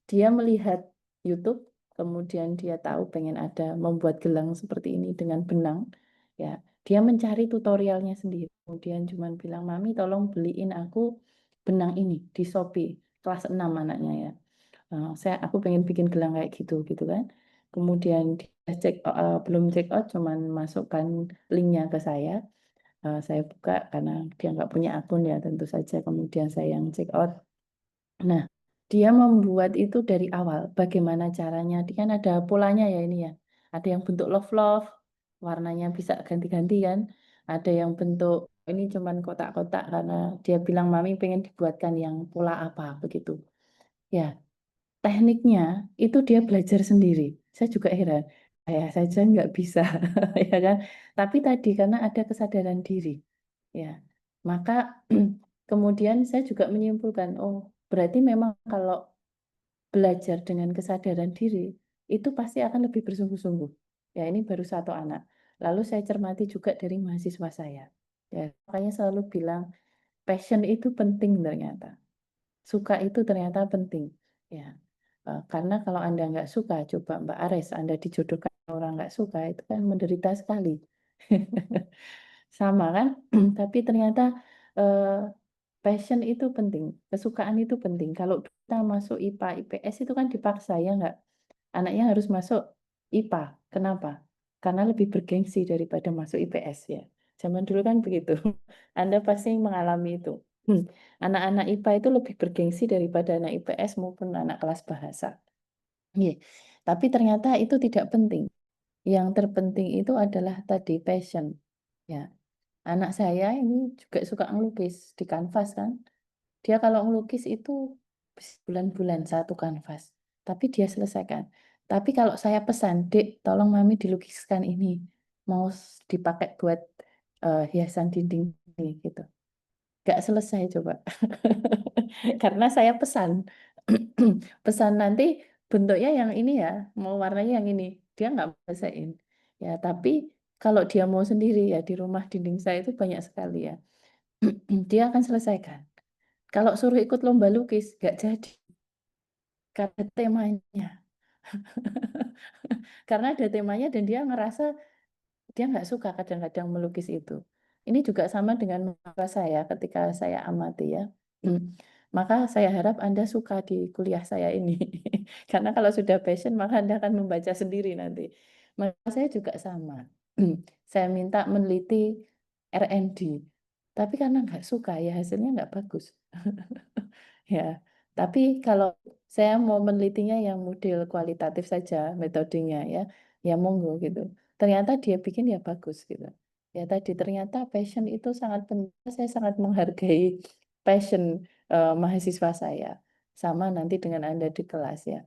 Speaker 1: dia melihat YouTube, kemudian dia tahu pengen ada membuat gelang seperti ini dengan benang, ya, dia mencari tutorialnya sendiri. Kemudian cuma bilang, Mami tolong beliin aku benang ini di Shopee, kelas 6 anaknya ya. Aku pengen bikin gelang kayak gitu gitu kan. Kemudian dia belum check out, cuman masukkan linknya ke saya. Saya buka karena dia nggak punya akun ya tentu saja. Kemudian saya yang check out. Nah, dia membuat itu dari awal. Bagaimana caranya? Dia kan ada polanya ya ini ya. Ada yang bentuk love-love, warnanya bisa ganti-ganti kan. Ada yang bentuk ini cuman kotak-kotak karena dia bilang mami pengen dibuatkan yang pola apa begitu. Ya, tekniknya itu dia belajar sendiri. Saya juga heran. Saya saja nggak bisa, ya kan? Tapi tadi karena ada kesadaran diri, ya. Maka kemudian saya juga menyimpulkan, oh berarti memang kalau belajar dengan kesadaran diri itu pasti akan lebih bersungguh-sungguh. Ya ini baru satu anak. Lalu saya cermati juga dari mahasiswa saya. Ya, makanya selalu bilang passion itu penting ternyata. Suka itu ternyata penting. Ya, karena kalau Anda nggak suka, coba Mbak Ares, Anda dijodohkan orang nggak suka, itu kan menderita sekali. Sama kan? Tapi ternyata eh, passion itu penting, kesukaan itu penting. Kalau kita masuk IPA, IPS itu kan dipaksa ya nggak? Anaknya harus masuk IPA. Kenapa? Karena lebih bergengsi daripada masuk IPS ya. Zaman dulu kan begitu. Anda pasti mengalami itu. Anak-anak IPA itu lebih bergengsi daripada anak IPS maupun anak kelas bahasa. Iya. Tapi ternyata itu tidak penting. Yang terpenting itu adalah tadi passion. Ya, anak saya ini juga suka ngelukis di kanvas kan. Dia kalau ngelukis itu bulan-bulan satu kanvas. Tapi dia selesaikan. Tapi kalau saya pesan, Dek, tolong Mami dilukiskan ini. Mau dipakai buat hiasan dinding ini gitu. Gak selesai coba. Karena saya pesan. Pesan nanti bentuknya yang ini ya, mau warnanya yang ini. Dia nggak selesaiin. Ya, tapi kalau dia mau sendiri ya di rumah dinding saya itu banyak sekali ya. Dia akan selesaikan. Kalau suruh ikut lomba lukis, nggak jadi. Karena temanya. Karena ada temanya dan dia ngerasa dia nggak suka kadang-kadang melukis itu. Ini juga sama dengan maba saya ketika saya amati ya. Maka saya harap Anda suka di kuliah saya ini. Karena kalau sudah passion maka Anda akan membaca sendiri nanti. Maka saya juga sama. Saya minta meneliti R&D. Tapi karena nggak suka ya hasilnya nggak bagus. Ya, tapi kalau saya mau menelitinya yang model kualitatif saja metodenya ya monggo gitu. Ternyata dia bikin ya bagus gitu. Ya tadi ternyata passion itu sangat penting. Saya sangat menghargai passion mahasiswa saya. Sama nanti dengan Anda di kelas ya.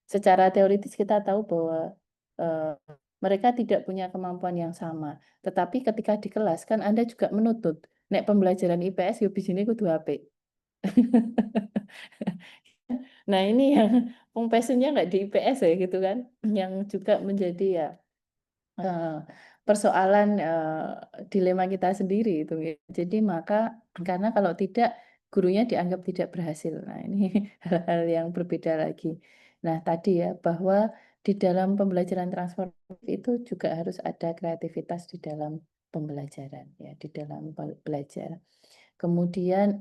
Speaker 1: Secara teoritis kita tahu bahwa eh, mereka tidak punya kemampuan yang sama. Tetapi ketika di kelas kan Anda juga menuntut, nek pembelajaran IPS yo bijine kudu apik. Nah ini yang passionnya nggak di IPS ya gitu kan, yang juga menjadi ya persoalan dilema kita sendiri itu ya. Jadi maka karena kalau tidak gurunya dianggap tidak berhasil. Nah ini hal-hal yang berbeda lagi. Nah tadi ya bahwa di dalam pembelajaran transformatif itu juga harus ada kreativitas di dalam pembelajaran ya, di dalam belajar. Kemudian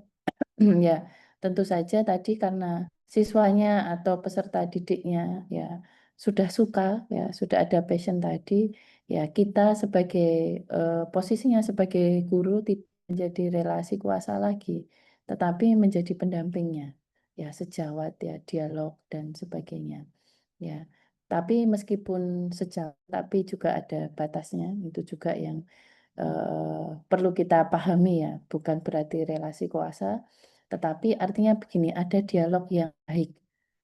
Speaker 1: ya, tentu saja tadi karena siswanya atau peserta didiknya ya sudah suka ya, sudah ada passion tadi, ya kita sebagai posisinya sebagai guru tidak menjadi relasi kuasa lagi, tetapi menjadi pendampingnya. Ya, sejawat ya, dialog dan sebagainya. Ya. Tapi meskipun sejawat tapi juga ada batasnya, itu juga yang perlu kita pahami ya, bukan berarti relasi kuasa, tetapi artinya begini, ada dialog yang baik.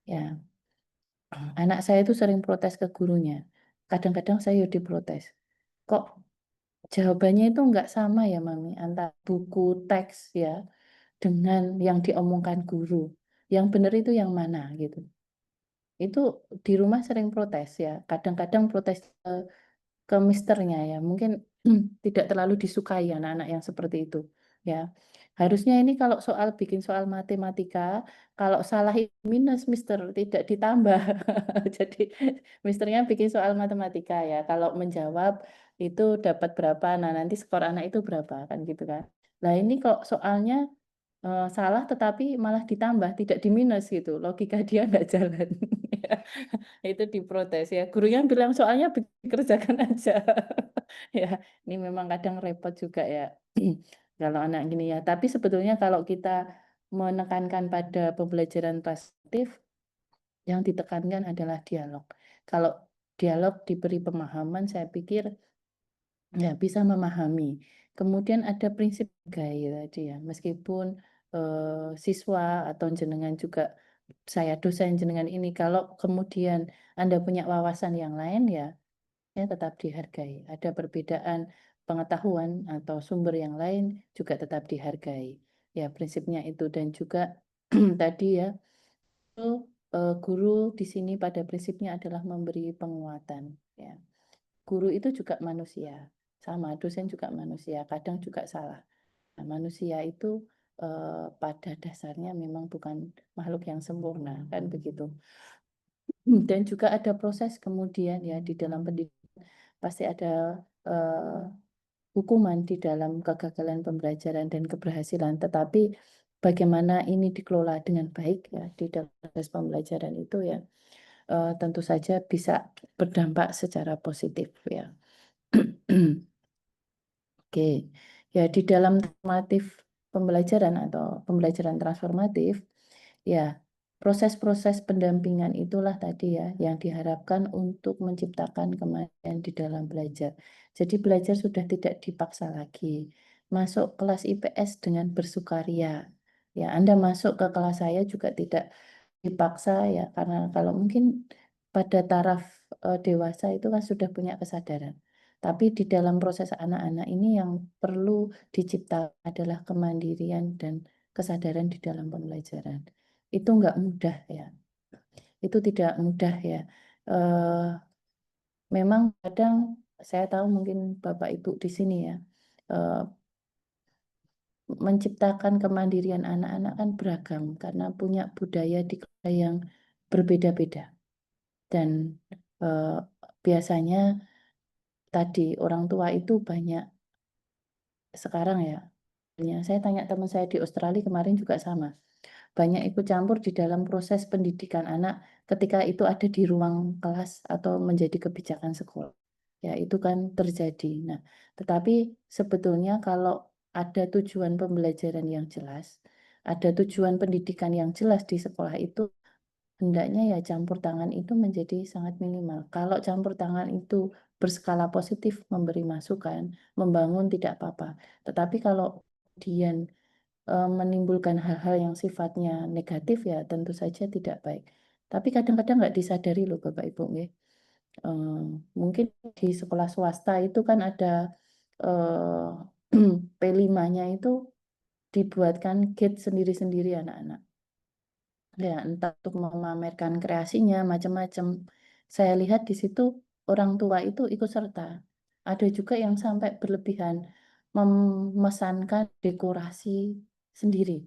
Speaker 1: Ya, anak saya itu sering protes ke gurunya. Kadang-kadang saya diprotes. Kok jawabannya itu enggak sama ya, Mami, antara buku teks ya dengan yang diomongkan guru. Yang benar itu yang mana gitu. Itu di rumah sering protes ya. Kadang-kadang protes ke misternya ya, mungkin tidak terlalu disukai anak-anak yang seperti itu ya. Harusnya ini kalau soal bikin soal matematika, kalau salah minus mister, tidak ditambah. Jadi misternya bikin soal matematika ya. Kalau menjawab itu dapat berapa, nah nanti skor anak itu berapa kan gitu kan. Nah ini kok soalnya salah tetapi malah ditambah, tidak diminus gitu. Logika dia nggak jalan. Itu diprotes ya. Gurunya bilang soalnya dikerjakan aja. Ya, ini memang kadang repot juga ya. Kalau anak gini ya. Tapi sebetulnya kalau kita menekankan pada pembelajaran pasif, yang ditekankan adalah dialog. Kalau dialog diberi pemahaman, saya pikir ya bisa memahami. Kemudian ada prinsip gaya tadi ya, meskipun siswa atau jenengan juga saya dosen jenengan ini kalau kemudian Anda punya wawasan yang lain ya tetap dihargai. Ada perbedaan pengetahuan atau sumber yang lain juga tetap dihargai. Ya prinsipnya itu dan juga tadi ya itu guru di sini pada prinsipnya adalah memberi penguatan ya. Guru itu juga manusia, sama dosen juga manusia, kadang juga salah. Nah, manusia itu pada dasarnya memang bukan makhluk yang sempurna, kan begitu. Dan juga ada proses kemudian ya di dalam pendidikan pasti ada hukuman di dalam kegagalan pembelajaran dan keberhasilan, tetapi bagaimana ini dikelola dengan baik ya di dalam proses pembelajaran itu ya tentu saja bisa berdampak secara positif ya. Oke, ya di dalam transformatif pembelajaran atau pembelajaran transformatif, ya proses-proses pendampingan itulah tadi ya yang diharapkan untuk menciptakan kemandirian di dalam belajar. Jadi belajar sudah tidak dipaksa lagi. Masuk kelas IPS dengan bersukaria. Ya, Anda masuk ke kelas saya juga tidak dipaksa ya, karena kalau mungkin pada taraf dewasa itu kan sudah punya kesadaran. Tapi di dalam proses anak-anak ini yang perlu diciptakan adalah kemandirian dan kesadaran di dalam pembelajaran. Itu enggak mudah ya. Itu tidak mudah ya. Memang kadang saya tahu mungkin Bapak Ibu di sini ya, menciptakan kemandirian anak-anak kan beragam karena punya budaya di yang berbeda-beda. Dan biasanya tadi orang tua itu banyak sekarang ya. Saya tanya teman saya di Australia kemarin juga sama. Banyak ikut campur di dalam proses pendidikan anak ketika itu ada di ruang kelas atau menjadi kebijakan sekolah. Ya, itu kan terjadi. Nah, tetapi sebetulnya kalau ada tujuan pembelajaran yang jelas, ada tujuan pendidikan yang jelas di sekolah itu, hendaknya ya campur tangan itu menjadi sangat minimal. Kalau campur tangan itu berskala positif, memberi masukan, membangun tidak apa-apa. Tetapi kalau kemudian menimbulkan hal-hal yang sifatnya negatif ya tentu saja tidak baik. Tapi kadang-kadang nggak disadari loh Bapak Ibu nggih. Mungkin di sekolah swasta itu kan ada P5-nya itu dibuatkan gate sendiri-sendiri anak-anak. Ya, entah untuk memamerkan kreasinya macam-macam. Saya lihat di situ orang tua itu ikut serta. Ada juga yang sampai berlebihan memesankan dekorasi sendiri,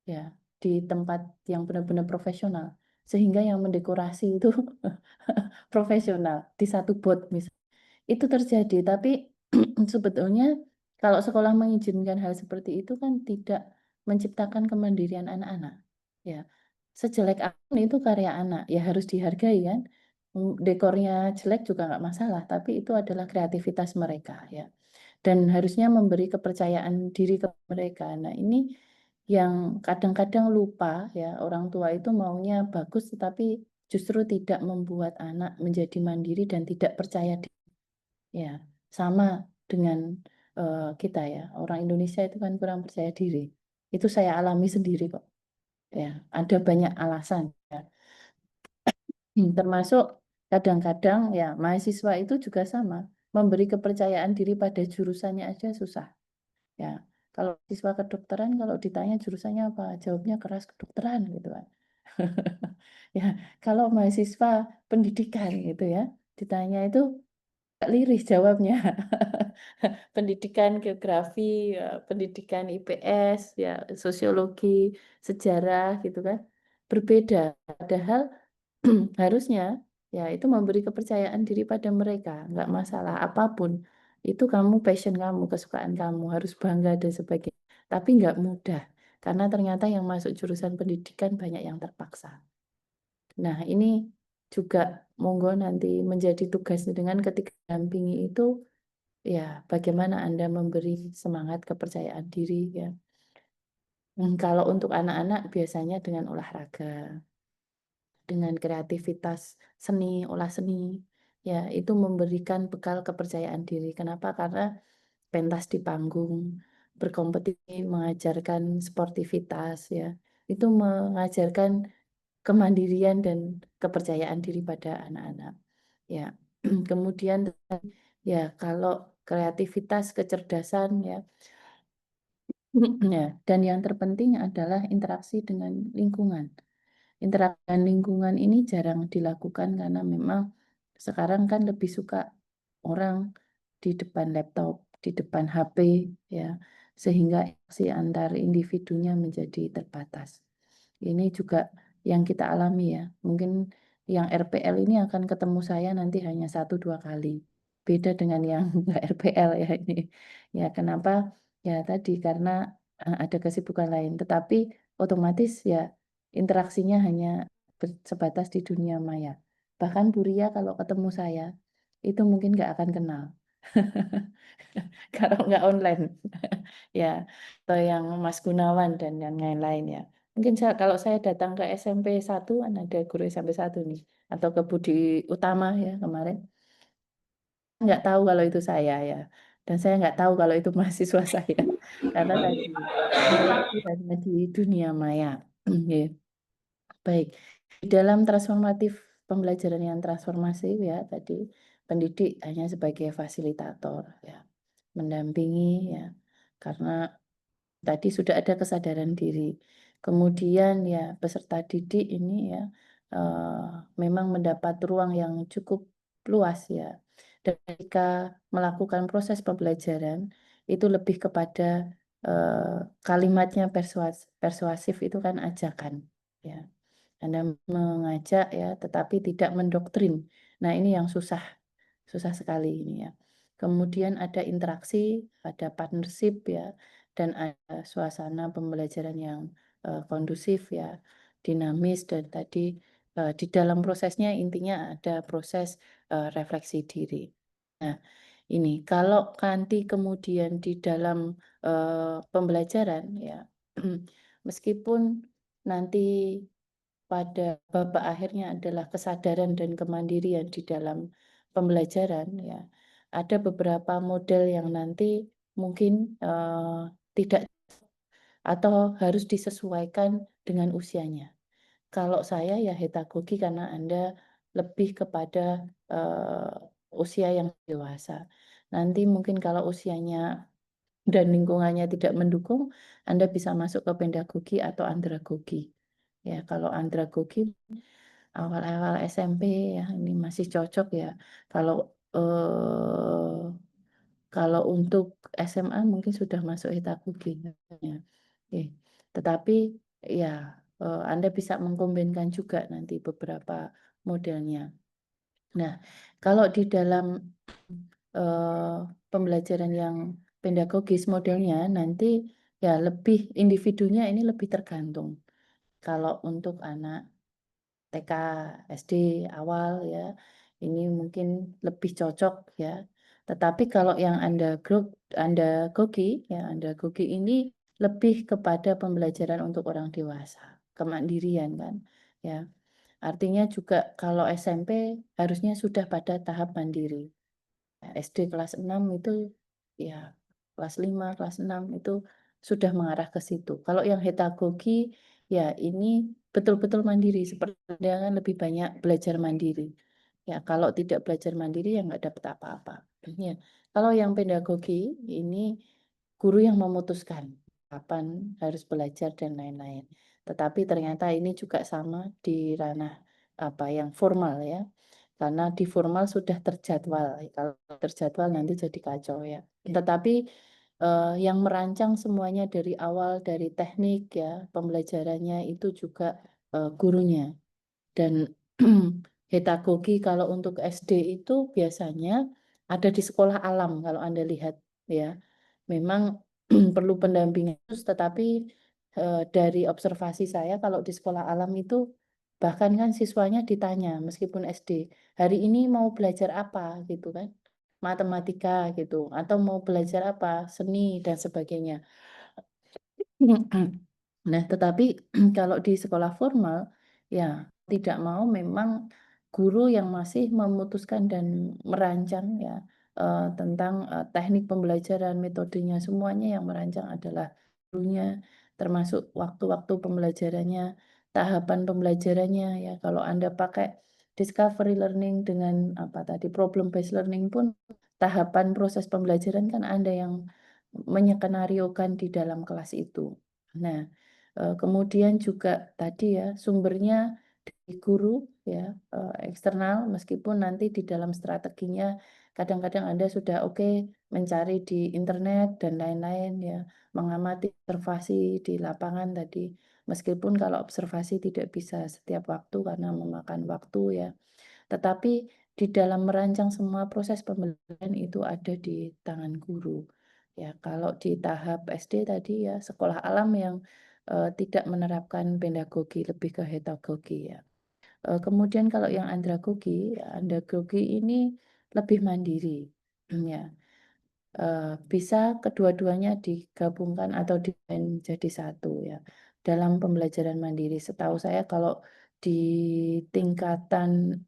Speaker 1: ya, di tempat yang benar-benar profesional. Sehingga yang mendekorasi itu profesional di satu bot misalnya. Itu terjadi, tapi sebetulnya kalau sekolah mengizinkan hal seperti itu kan tidak menciptakan kemandirian anak-anak. Ya, sejelek apapun itu karya anak, ya harus dihargai kan. Dekornya jelek juga nggak masalah, tapi itu adalah kreativitas mereka ya. Dan harusnya memberi kepercayaan diri ke mereka. Nah, ini yang kadang-kadang lupa ya, orang tua itu maunya bagus tetapi justru tidak membuat anak menjadi mandiri dan tidak percaya diri. Ya, sama dengan kita ya, orang Indonesia itu kan kurang percaya diri. Itu saya alami sendiri kok. Ya, ada banyak alasan ya. Termasuk kadang-kadang ya mahasiswa itu juga sama, memberi kepercayaan diri pada jurusannya aja susah. Ya, kalau siswa kedokteran kalau ditanya jurusannya apa, jawabnya keras kedokteran gitu kan. Ya, kalau mahasiswa pendidikan gitu ya, ditanya itu liris jawabnya. Pendidikan geografi, ya, pendidikan IPS, ya sosiologi, sejarah gitu kan. Berbeda. Padahal harusnya ya itu memberi kepercayaan diri pada mereka, nggak masalah apapun. Itu kamu passion kamu, kesukaan kamu, harus bangga dan sebagainya. Tapi nggak mudah. Karena ternyata yang masuk jurusan pendidikan banyak yang terpaksa. Nah, ini juga monggo nanti menjadi tugas dengan ketika dampingi itu ya bagaimana Anda memberi semangat kepercayaan diri ya. Kalau untuk anak-anak biasanya dengan olahraga, dengan kreativitas seni, olah seni, ya itu memberikan bekal kepercayaan diri. Kenapa? Karena pentas di panggung, berkompetisi, mengajarkan sportivitas ya. Itu mengajarkan kemandirian dan kepercayaan diri pada anak-anak. Ya. Kemudian ya kalau kreativitas, kecerdasan ya. Ya, dan yang terpenting adalah interaksi dengan lingkungan. Interaksi dengan lingkungan ini jarang dilakukan karena memang sekarang kan lebih suka orang di depan laptop, di depan HP ya, sehingga interaksi antar individunya menjadi terbatas. Ini juga yang kita alami ya. Mungkin yang RPL ini akan ketemu saya nanti hanya 1-2 kali. Beda dengan yang nggak RPL ya ini. Ya kenapa? Ya tadi karena ada kesibukan lain. Tetapi otomatis ya interaksinya hanya sebatas di dunia maya. Bahkan Bu Ria kalau ketemu saya itu mungkin nggak akan kenal. Kalau nggak online. Ya, atau yang Mas Gunawan dan yang lain-lain ya. Mungkin kalau saya datang ke SMP 1, kan ada guru SMP 1 nih, atau ke Budi Utama ya kemarin, nggak tahu kalau itu saya ya. Dan saya nggak tahu kalau itu mahasiswa saya. Karena tadi interaksi hanya di dunia maya. Ya. Baik, di dalam transformatif pembelajaran yang transformasif ya tadi pendidik hanya sebagai fasilitator ya, mendampingi ya, karena tadi sudah ada kesadaran diri. Kemudian ya peserta didik ini ya memang mendapat ruang yang cukup luas ya. Dan ketika melakukan proses pembelajaran itu lebih kepada kalimatnya persuasif itu kan ajakan ya. Anda mengajak ya, tetapi tidak mendoktrin. Nah, ini yang susah sekali ini ya. Kemudian ada interaksi, ada partnership ya, dan ada suasana pembelajaran yang kondusif ya, dinamis dan tadi di dalam prosesnya intinya ada proses refleksi diri. Nah, ini kalau nanti kemudian di dalam pembelajaran ya, meskipun nanti pada babak akhirnya adalah kesadaran dan kemandirian di dalam pembelajaran ya. Ada beberapa model yang nanti mungkin tidak atau harus disesuaikan dengan usianya. Kalau saya ya hedagogi karena Anda lebih kepada usia yang dewasa. Nanti mungkin kalau usianya dan lingkungannya tidak mendukung, Anda bisa masuk ke pedagogi atau andragogi. Ya, kalau andragogi awal-awal SMP ya, ini masih cocok ya. Kalau untuk SMA mungkin sudah masuk pedagogi ya. Oke. Tetapi ya Anda bisa mengkombinkan juga nanti beberapa modelnya. Nah, kalau di dalam pembelajaran yang pedagogis modelnya nanti ya lebih individunya ini lebih tergantung. Kalau untuk anak TK, SD awal ya, ini mungkin lebih cocok ya. Tetapi kalau yang andagogi ini lebih kepada pembelajaran untuk orang dewasa, kemandirian kan, ya. Artinya juga kalau SMP harusnya sudah pada tahap mandiri. SD kelas 6 itu ya kelas 5, kelas 6 itu sudah mengarah ke situ. Kalau yang heterogogi ya ini betul-betul mandiri, seperti dia kan lebih banyak belajar mandiri. Ya, kalau tidak belajar mandiri ya nggak dapat apa-apa. Ya. Kalau yang pedagogi ini guru yang memutuskan kapan harus belajar dan lain-lain. Tetapi ternyata ini juga sama di ranah apa yang formal ya. Karena di formal sudah terjadwal. Kalau terjadwal nanti jadi kacau ya. Tetapi yang merancang semuanya dari awal, dari teknik ya, pembelajarannya itu juga gurunya. Dan pedagogi kalau untuk SD itu biasanya ada di sekolah alam kalau Anda lihat ya. Memang perlu pendampingan khusus, tetapi dari observasi saya kalau di sekolah alam itu bahkan kan siswanya ditanya meskipun SD, hari ini mau belajar apa gitu kan, matematika gitu, atau mau belajar apa, seni dan sebagainya. Nah, tetapi kalau di sekolah formal, ya tidak mau memang guru yang masih memutuskan dan merancang ya tentang teknik pembelajaran, metodenya, semuanya yang merancang adalah gurunya, termasuk waktu-waktu pembelajarannya, tahapan pembelajarannya ya. Kalau Anda pakai discovery learning dengan apa tadi problem based learning pun tahapan proses pembelajaran kan Anda yang menyekenariokan di dalam kelas itu. Nah, kemudian juga tadi ya sumbernya dari guru ya eksternal, meskipun nanti di dalam strateginya kadang-kadang Anda sudah mencari di internet dan lain-lain ya, mengamati observasi di lapangan tadi, meskipun kalau observasi tidak bisa setiap waktu karena memakan waktu ya, tetapi di dalam merancang semua proses pembelajaran itu ada di tangan guru. Ya, kalau di tahap SD tadi ya sekolah alam yang tidak menerapkan pedagogi, lebih ke heterogogi ya. Kemudian kalau yang andragogi, ya, andragogi ini lebih mandiri. Ya, bisa kedua-duanya digabungkan atau jadi satu ya. Dalam pembelajaran mandiri, setahu saya kalau di tingkatan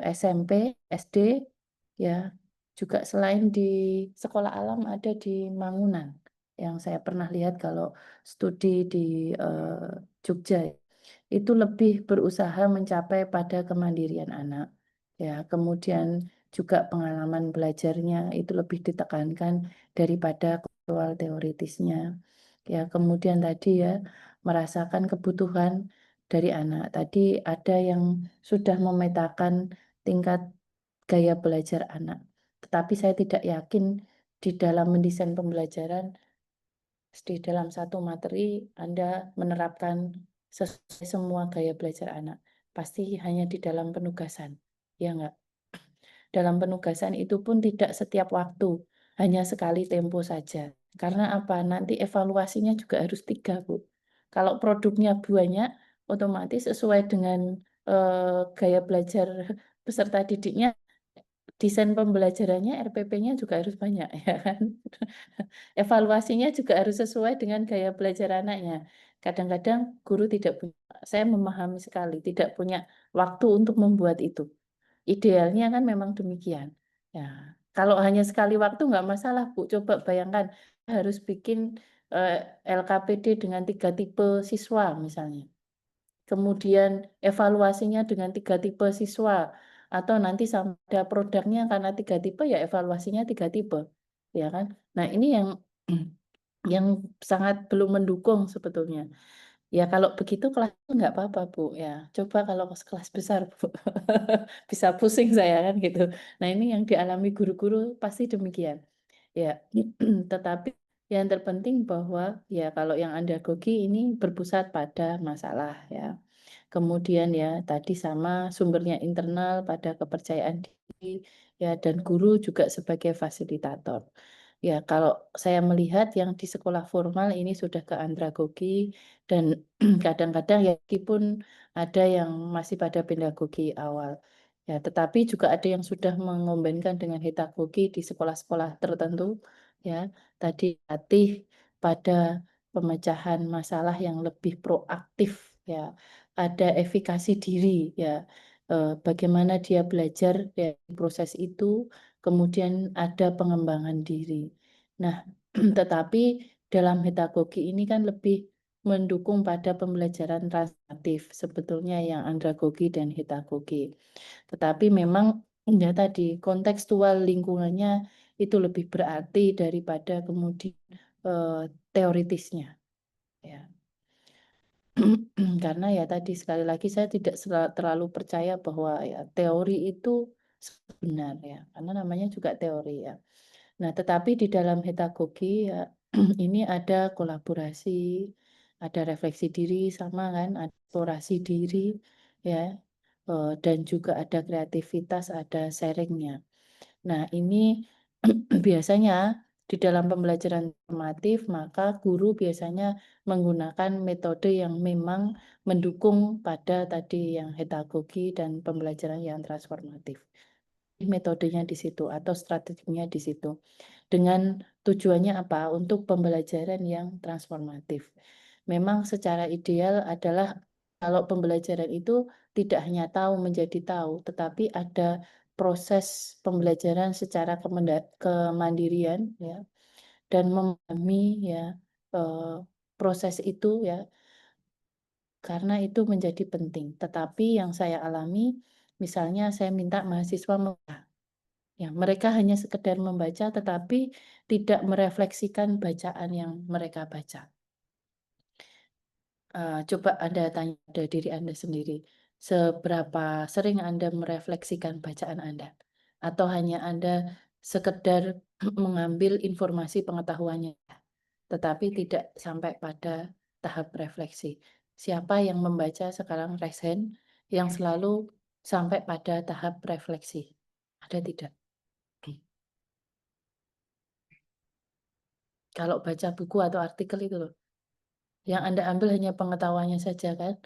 Speaker 1: SMP, SD, ya juga selain di sekolah alam ada di Mangunan yang saya pernah lihat kalau studi di Jogja itu lebih berusaha mencapai pada kemandirian anak ya, kemudian juga pengalaman belajarnya itu lebih ditekankan daripada kontekstual teoritisnya ya, kemudian tadi ya merasakan kebutuhan dari anak. Tadi ada yang sudah memetakan tingkat gaya belajar anak. Tetapi saya tidak yakin di dalam mendesain pembelajaran, di dalam satu materi Anda menerapkan sesuai semua gaya belajar anak. Pasti hanya di dalam penugasan, ya enggak? Dalam penugasan itu pun tidak setiap waktu, hanya sekali tempo saja. Karena apa? Nanti evaluasinya juga harus 3, Bu. Kalau produknya banyak, otomatis sesuai dengan gaya belajar peserta didiknya, desain pembelajarannya, RPP-nya juga harus banyak, ya kan? Evaluasinya juga harus sesuai dengan gaya belajar anaknya. Kadang-kadang guru tidak punya, saya memahami sekali, tidak punya waktu untuk membuat itu. Idealnya kan memang demikian. Ya, kalau hanya sekali waktu nggak masalah, Bu. Coba bayangkan harus bikin LKPD dengan 3 tipe siswa misalnya. kemudian evaluasinya dengan 3 tipe siswa, atau nanti sampai ada produknya karena 3 tipe ya evaluasinya 3 tipe, ya kan. Nah ini yang sangat belum mendukung sebetulnya. Ya kalau begitu kelas nggak apa-apa Bu, ya coba kalau kelas besar Bu, bisa pusing saya kan gitu. Nah ini yang dialami guru-guru pasti demikian. Ya, tetapi yang terpenting bahwa ya kalau yang andragogi ini berpusat pada masalah ya. Kemudian ya tadi sama sumbernya internal pada kepercayaan diri ya dan guru juga sebagai fasilitator. Ya kalau saya melihat yang di sekolah formal ini sudah ke andragogi dan kadang-kadang ya meskipun ada yang masih pada pedagogi awal. Ya, tetapi juga ada yang sudah mengombinkan dengan pedagogi di sekolah-sekolah tertentu ya. Tadi latih pada pemecahan masalah yang lebih proaktif ya, ada efikasi diri ya, bagaimana dia belajar dari proses itu, kemudian ada pengembangan diri. Nah, tetapi dalam pedagogi ini kan lebih mendukung pada pembelajaran transformatif sebetulnya yang andragogi dan pedagogi. Tetapi memang ya tadi kontekstual lingkungannya itu lebih berarti daripada kemudian teoritisnya ya. Karena ya tadi sekali lagi saya tidak terlalu percaya bahwa ya teori itu benar ya, karena namanya juga teori ya. Nah, tetapi di dalam pedagogi ya ini ada kolaborasi, ada refleksi diri sama kan, ada eksplorasi diri ya, dan juga ada kreativitas, ada sharingnya. Nah, ini biasanya di dalam pembelajaran formatif, maka guru biasanya menggunakan metode yang memang mendukung pada tadi yang pedagogi dan pembelajaran yang transformatif. Metodenya di situ atau strateginya di situ. Dengan tujuannya apa? Untuk pembelajaran yang transformatif. Memang secara ideal adalah kalau pembelajaran itu tidak hanya tahu menjadi tahu, tetapi ada proses pembelajaran secara kemandirian ya dan memahami ya proses itu ya karena itu menjadi penting. Tetapi yang saya alami misalnya saya minta mahasiswa ya, mereka hanya sekedar membaca tetapi tidak merefleksikan bacaan yang mereka baca. Coba Anda tanya pada diri Anda sendiri, seberapa sering Anda merefleksikan bacaan Anda? Atau hanya Anda sekedar mengambil informasi pengetahuannya, tetapi tidak sampai pada tahap refleksi. Siapa yang membaca sekarang resen yang selalu sampai pada tahap refleksi? Ada tidak? Kalau baca buku atau artikel itu loh, yang Anda ambil hanya pengetahuannya saja kan?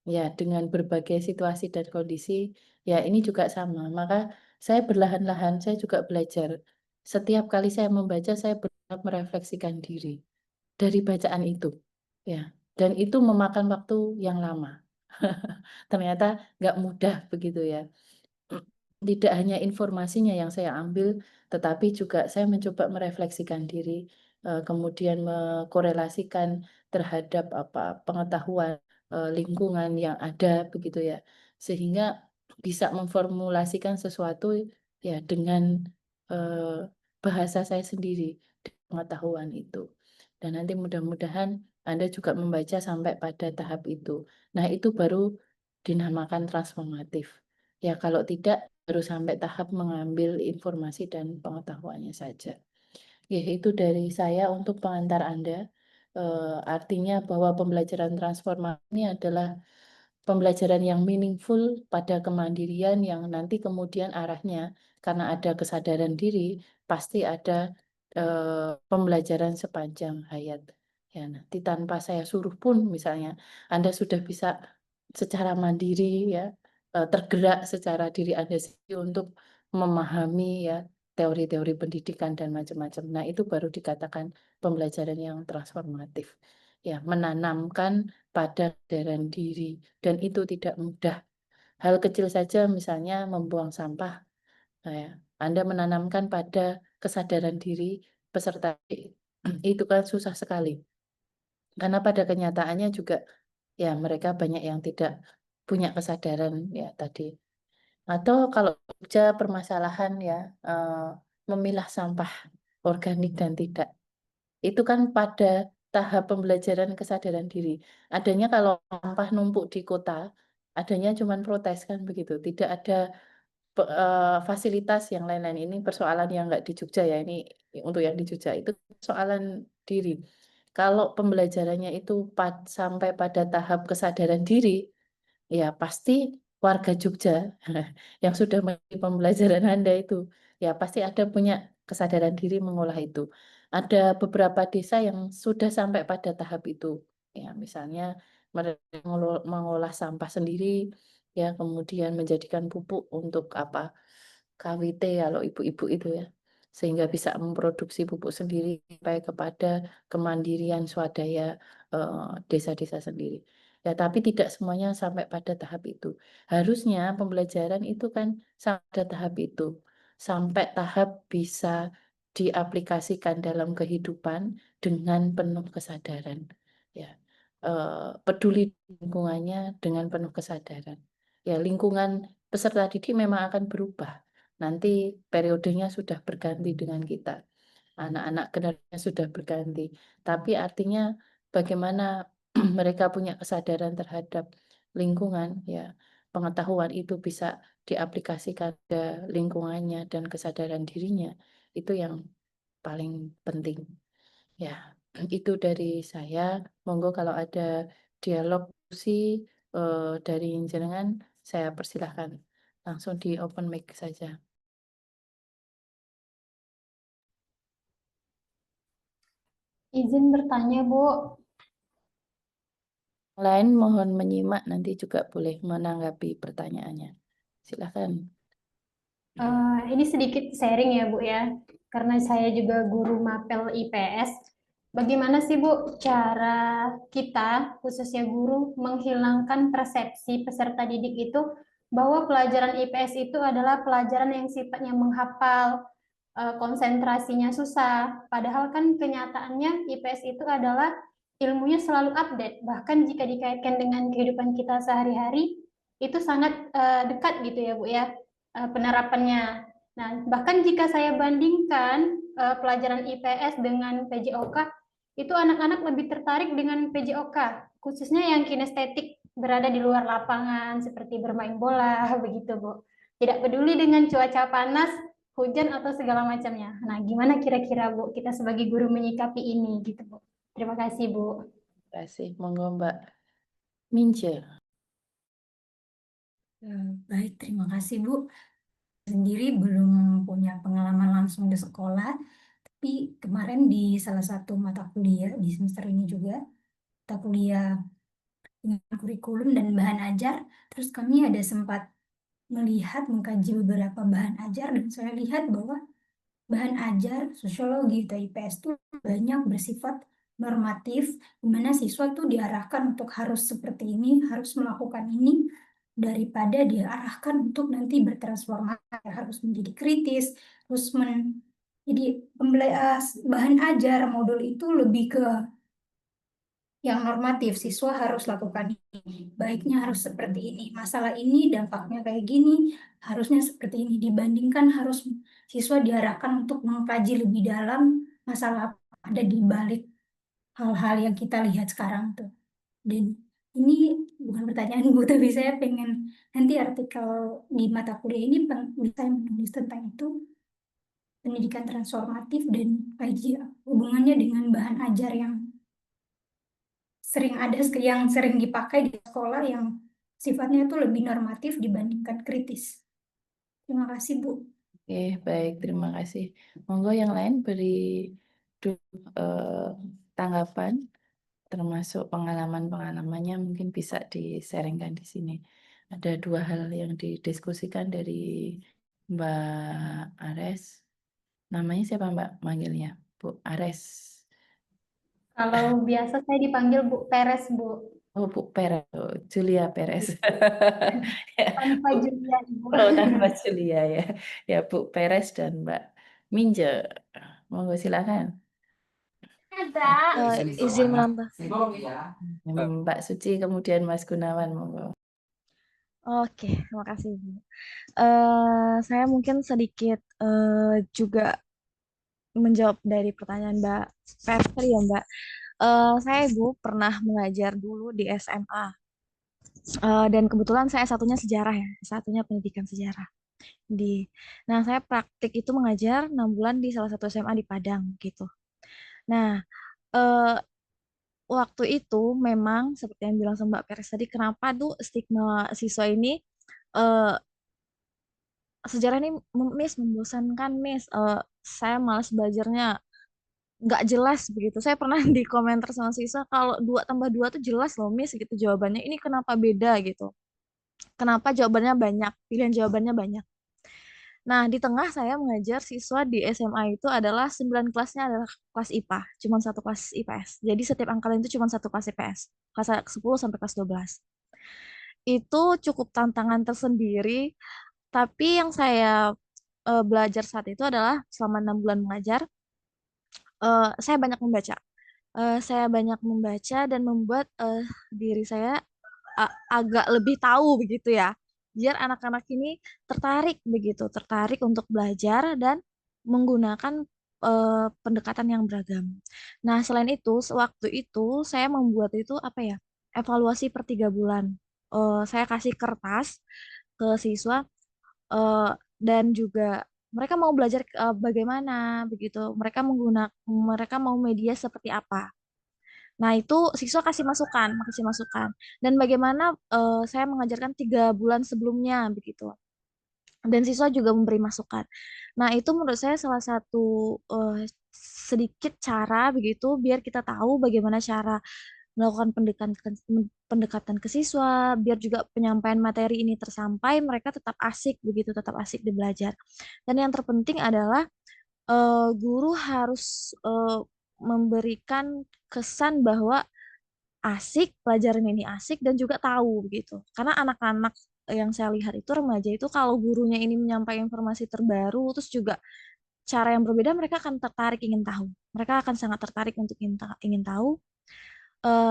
Speaker 1: Ya, dengan berbagai situasi dan kondisi, ya ini juga sama. Maka saya perlahan-lahan, saya juga belajar. Setiap kali saya membaca, saya berusaha merefleksikan diri dari bacaan itu. Ya, dan itu memakan waktu yang lama. Ternyata nggak mudah begitu ya. Tidak hanya informasinya yang saya ambil, tetapi juga saya mencoba merefleksikan diri, kemudian mengkorelasikan terhadap pengetahuan, lingkungan yang ada begitu ya. Sehingga bisa memformulasikan sesuatu ya dengan, bahasa saya sendiri, pengetahuan itu. Dan nanti mudah-mudahan Anda juga membaca sampai pada tahap itu. Nah itu baru dinamakan transformatif. Ya kalau tidak baru sampai tahap mengambil informasi dan pengetahuannya saja. Ya, itu dari saya untuk pengantar Anda. Artinya bahwa pembelajaran transformasi ini adalah pembelajaran yang meaningful pada kemandirian yang nanti kemudian arahnya karena ada kesadaran diri, pasti ada pembelajaran sepanjang hayat. Ya, nanti tanpa saya suruh pun misalnya Anda sudah bisa secara mandiri ya tergerak secara diri Anda sendiri untuk memahami ya teori-teori pendidikan dan macam-macam. Nah, itu baru dikatakan pembelajaran yang transformatif. Ya, menanamkan pada kesadaran diri dan itu tidak mudah. Hal kecil saja misalnya membuang sampah. Ya, Anda menanamkan pada kesadaran diri peserta itu kan susah sekali. Karena pada kenyataannya juga ya mereka banyak yang tidak punya kesadaran ya tadi. Atau kalau Jogja permasalahan ya memilah sampah organik dan tidak. Itu kan pada tahap pembelajaran kesadaran diri. Adanya kalau sampah numpuk di kota, adanya cuman protes kan begitu. Tidak ada fasilitas yang lain-lain. Ini persoalan yang nggak di Jogja ya. Ini untuk yang di Jogja itu persoalan diri. Kalau pembelajarannya itu sampai pada tahap kesadaran diri, ya pasti warga Jogja yang sudah mengikuti pembelajaran Anda itu, ya pasti ada punya kesadaran diri mengolah itu. Ada beberapa desa yang sudah sampai pada tahap itu. Ya, misalnya mereka mengolah sampah sendiri, ya kemudian menjadikan pupuk untuk apa? KWT kalau ibu-ibu itu ya. Sehingga bisa memproduksi pupuk sendiri sampai kepada kemandirian swadaya desa-desa sendiri. Ya, tapi tidak semuanya sampai pada tahap itu. Harusnya pembelajaran itu kan sampai pada tahap itu, sampai tahap bisa diaplikasikan dalam kehidupan dengan penuh kesadaran. Ya, peduli lingkungannya dengan penuh kesadaran. Ya, lingkungan peserta didik memang akan berubah. Nanti periodenya sudah berganti dengan kita. Anak-anak generasinya sudah berganti. Tapi artinya bagaimana mereka punya kesadaran terhadap lingkungan, ya pengetahuan itu bisa diaplikasikan ke lingkungannya dan kesadaran dirinya. Itu yang paling penting. Ya, itu dari saya. Monggo kalau ada dialog dari jenengan, saya persilahkan. Langsung di open mic saja.
Speaker 4: Izin bertanya, Bu.
Speaker 1: Lain mohon menyimak, nanti juga boleh menanggapi pertanyaannya. Silakan.
Speaker 4: Ini sedikit sharing ya, Bu ya, karena saya juga guru mapel IPS. Bagaimana sih, Bu, cara kita, khususnya guru, menghilangkan persepsi peserta didik itu bahwa pelajaran IPS itu adalah pelajaran yang sifatnya menghafal, konsentrasinya susah. Padahal kan kenyataannya IPS itu adalah ilmunya selalu update. Bahkan jika dikaitkan dengan kehidupan kita sehari-hari, itu sangat dekat gitu ya, Bu ya, penerapannya. Nah, bahkan jika saya bandingkan pelajaran IPS dengan PJOK, itu anak-anak lebih tertarik dengan PJOK, khususnya yang kinestetik, berada di luar lapangan seperti bermain bola, begitu, Bu. Tidak peduli dengan cuaca panas, hujan atau segala macamnya. Nah, gimana kira-kira Bu kita sebagai guru menyikapi ini gitu, Bu? Terima kasih, Bu.
Speaker 1: Terima kasih. Monggo Mbak Mince.
Speaker 6: Baik, terima kasih Bu. Sendiri belum punya pengalaman langsung di sekolah, tapi kemarin di salah satu mata kuliah di semester ini juga, mata kuliah dengan kurikulum dan bahan ajar, terus kami ada sempat melihat, mengkaji beberapa bahan ajar, dan saya lihat bahwa bahan ajar sosiologi atau IPS itu banyak bersifat normatif, di mana siswa tuh diarahkan untuk harus seperti ini, harus melakukan ini, daripada diarahkan untuk nanti bertransformasi, harus menjadi kritis, terus jadi bahan ajar modul itu lebih ke yang normatif, siswa harus lakukan ini, baiknya harus seperti ini, masalah ini dampaknya kayak gini, harusnya seperti ini, dibandingkan harus siswa diarahkan untuk mengkaji lebih dalam masalah apa ada di balik hal-hal yang kita lihat sekarang tuh. Dan ini bukan pertanyaan Bu, tapi saya pengen nanti artikel di mata kuliah ini bisa menulis tentang itu, pendidikan transformatif dan kaji hubungannya dengan bahan ajar yang sering dipakai di sekolah yang sifatnya itu lebih normatif dibandingkan kritis. Terima kasih Bu.
Speaker 1: Oke, baik. Terima kasih. Monggo yang lain beri tanggapan, termasuk pengalaman-pengalamannya mungkin bisa di-sharingkan di sini. Ada dua hal yang didiskusikan dari Mbak Ares. Namanya siapa Mbak manggilnya? Bu Ares.
Speaker 4: Kalau biasa saya dipanggil Bu Peres, Bu.
Speaker 1: Oh, Bu Perez, Julia Perez. Ya,
Speaker 4: Tanpa
Speaker 1: Bu.
Speaker 4: Julia, Ibu.
Speaker 1: Oh, tanpa Julia ya. Ya, Bu Perez dan Mbak Minje. Monggo silakan.
Speaker 7: Izin menambah.
Speaker 1: Mbak Suci, kemudian Mas Gunawan, monggo.
Speaker 7: Oke, terima kasih Bu. Saya mungkin sedikit juga menjawab dari pertanyaan Mbak Pers tadi ya Mbak. Saya Ibu pernah mengajar dulu di SMA. Dan kebetulan saya satunya sejarah ya, satunya pendidikan sejarah. Nah, saya praktik itu mengajar 6 bulan di salah satu SMA di Padang gitu. Nah, eh, waktu itu memang seperti yang bilang sama Mbak Peres tadi, kenapa tuh stigma siswa ini eh, sejarah ini Miss membosankan Miss, saya malas belajarnya, nggak jelas begitu. Saya pernah di komentar sama siswa kalau 2 tambah 2 tuh jelas loh Miss gitu jawabannya. Ini kenapa beda gitu? Kenapa jawabannya banyak? Pilihan jawabannya banyak. Nah, di tengah saya mengajar siswa di SMA itu adalah 9 kelasnya adalah kelas IPA, cuma satu kelas IPS. Jadi setiap angkatan itu cuma satu kelas IPS, kelas 10 sampai kelas 12. Itu cukup tantangan tersendiri, tapi yang saya belajar saat itu adalah selama 6 bulan mengajar, saya banyak membaca. Saya banyak membaca dan membuat diri saya agak lebih tahu begitu ya. Biar anak-anak ini tertarik begitu, tertarik untuk belajar dan menggunakan pendekatan yang beragam. Nah, selain itu, sewaktu itu saya membuat itu apa ya? Evaluasi per 3 bulan. Saya kasih kertas ke siswa eh, dan juga mereka mau belajar bagaimana begitu. Mereka mau media seperti apa. Nah, itu siswa kasih masukan. Dan bagaimana saya mengajarkan 3 bulan sebelumnya begitu. Dan siswa juga memberi masukan. Nah, itu menurut saya salah satu sedikit cara begitu biar kita tahu bagaimana cara melakukan pendekatan ke siswa, biar juga penyampaian materi ini tersampai, mereka tetap asik begitu, tetap asik di belajar. Dan yang terpenting adalah guru harus memberikan kesan bahwa asik, pelajaran ini asik dan juga tahu begitu. Karena anak-anak yang saya lihat itu remaja itu kalau gurunya ini menyampaikan informasi terbaru terus juga cara yang berbeda mereka akan tertarik ingin tahu. Mereka akan sangat tertarik untuk ingin tahu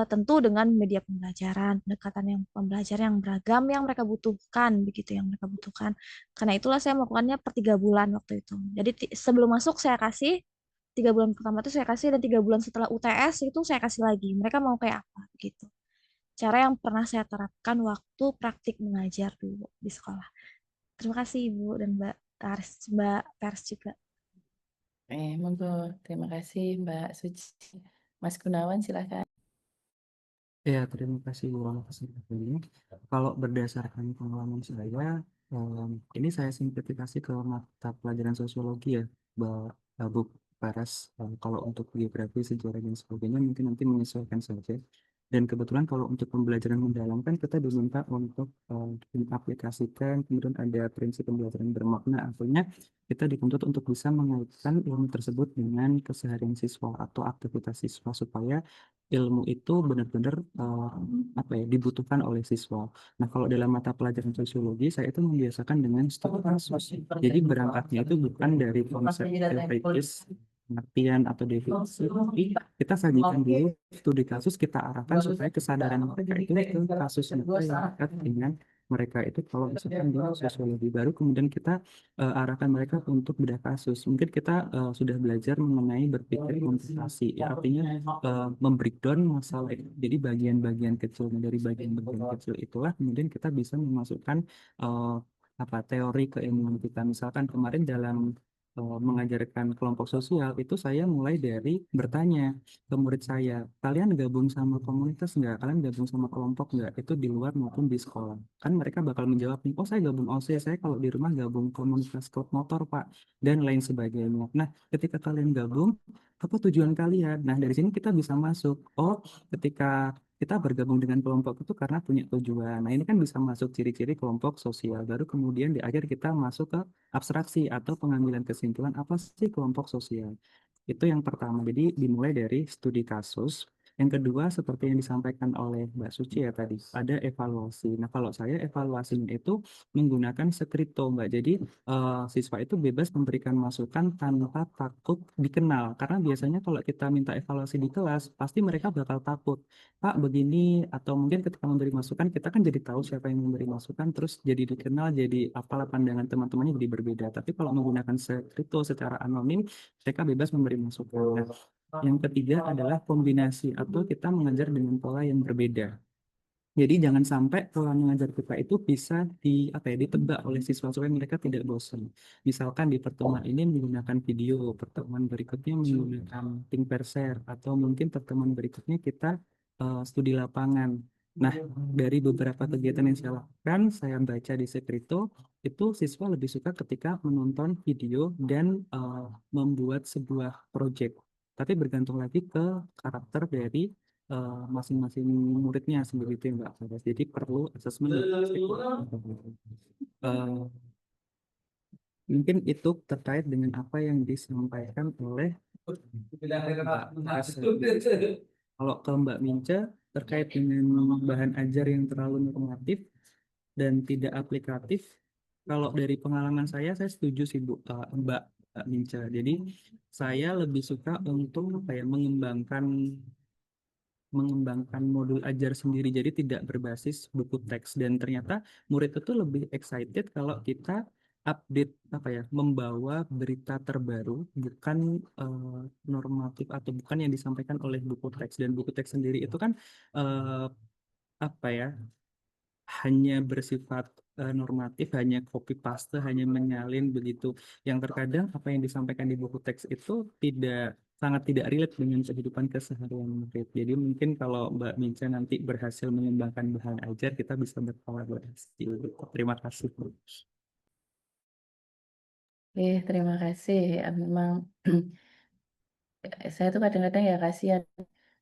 Speaker 7: tentu dengan media pembelajaran, pendekatan yang pembelajaran yang beragam yang mereka butuhkan begitu yang mereka butuhkan. Karena itulah saya melakukannya per 3 bulan waktu itu. Jadi sebelum masuk saya kasih 3 bulan pertama itu saya kasih dan 3 bulan setelah UTS itu saya kasih lagi. Mereka mau kayak apa gitu. Cara yang pernah saya terapkan waktu praktik mengajar dulu di sekolah. Terima kasih Ibu dan Mbak Pers juga.
Speaker 1: Monggo, terima kasih Mbak Suci. Mas Gunawan, silakan.
Speaker 2: Ya, terima kasih Bu atas ini. Kalau berdasarkan pengalaman saya, ini saya simplifikasi ke mata pelajaran sosiologi ya, Bu Paras. Kalau untuk geografi, sejarah dan sebagainya mungkin nanti menyesuaikan saja. Dan kebetulan kalau untuk pembelajaran mendalam kan kita diminta untuk mengaplikasikan, kemudian ada prinsip pembelajaran bermakna. Artinya kita dituntut untuk bisa mengaitkan ilmu tersebut dengan keseharian siswa atau aktivitas siswa supaya ilmu itu benar-benar apa ya dibutuhkan oleh siswa. Nah, kalau dalam mata pelajaran sosiologi saya itu membiasakan dengan studi kasus. Jadi berangkatnya itu bukan dari konsep teoritis pengertian atau definisi, tapi kita sajikan dulu studi kasus, kita arahkan supaya kesadaran mereka itu ke kasus nyata yang dekat dengan mereka itu kalau misalkan di sosiologi baru kemudian kita arahkan mereka untuk bedah kasus. Mungkin kita sudah belajar mengenai berpikir komputasi, ya, artinya membreakdown masalah itu. Jadi bagian-bagian kecil dari bagian-bagian kecil itulah kemudian kita bisa memasukkan eh, apa teori keilmuan kita. Misalkan kemarin dalam mengajarkan kelompok sosial itu saya mulai dari bertanya ke murid saya, kalian gabung sama komunitas nggak? Kalian gabung sama kelompok nggak? Itu di luar maupun di sekolah. Kan mereka bakal menjawab nih, oh saya gabung OSIS, saya kalau di rumah gabung komunitas klub motor Pak, dan lain sebagainya. Nah, ketika kalian gabung, apa tujuan kalian? Nah, dari sini kita bisa masuk. Oh, ketika kita bergabung dengan kelompok itu karena punya tujuan. Nah, ini kan bisa masuk ciri-ciri kelompok sosial. Baru kemudian di akhir kita masuk ke abstraksi atau pengambilan kesimpulan apa sih kelompok sosial. Itu yang pertama. Jadi dimulai dari studi kasus. Yang kedua, seperti yang disampaikan oleh Mbak Suci ya tadi, ada evaluasi. Nah, kalau saya evaluasinya itu menggunakan Skripto, Mbak. Jadi, siswa itu bebas memberikan masukan tanpa takut dikenal. Karena biasanya kalau kita minta evaluasi di kelas, pasti mereka bakal takut. Pak, begini, atau mungkin ketika memberi masukan, kita kan jadi tahu siapa yang memberi masukan, terus jadi dikenal, jadi apalah pandangan teman-temannya jadi berbeda. Tapi kalau menggunakan Skripto secara anonim, mereka bebas memberi masukan. Nah, yang ketiga adalah kombinasi atau kita mengajar dengan pola yang berbeda. Jadi jangan sampai pola mengajar kita itu bisa ditebak oleh siswa supaya mereka tidak bosan. Misalkan di pertemuan ini menggunakan video, pertemuan berikutnya menggunakan think per share, atau mungkin pertemuan berikutnya kita studi lapangan. Nah, dari beberapa kegiatan yang saya lakukan, saya baca di Skripto, itu siswa lebih suka ketika menonton video dan membuat sebuah project. Tapi bergantung lagi ke karakter dari masing-masing muridnya seperti itu ya, Mbak. Jadi perlu asesmen mungkin itu terkait dengan apa yang disampaikan oleh Mbak Asel. Kalau ke Mbak Minca terkait dengan bahan ajar yang terlalu normatif dan tidak aplikatif, kalau dari pengalaman saya setuju sih Bu, Mbak Minca. Jadi saya lebih suka untuk mengembangkan modul ajar sendiri, jadi tidak berbasis buku teks. Dan ternyata murid itu lebih excited kalau kita update membawa berita terbaru, bukan normatif atau bukan yang disampaikan oleh buku teks. Dan buku teks sendiri itu kan eh, hanya bersifat normatif, hanya copy paste, hanya menyalin begitu. Yang terkadang apa yang disampaikan di buku teks itu sangat tidak relate dengan kehidupan keseharian murid. Jadi mungkin kalau Mbak Minca nanti berhasil mengembangkan bahan ajar, kita bisa berkolaborasi. Terima kasih.
Speaker 1: Terima kasih. Ya, memang saya tuh kadang-kadang ya kasihan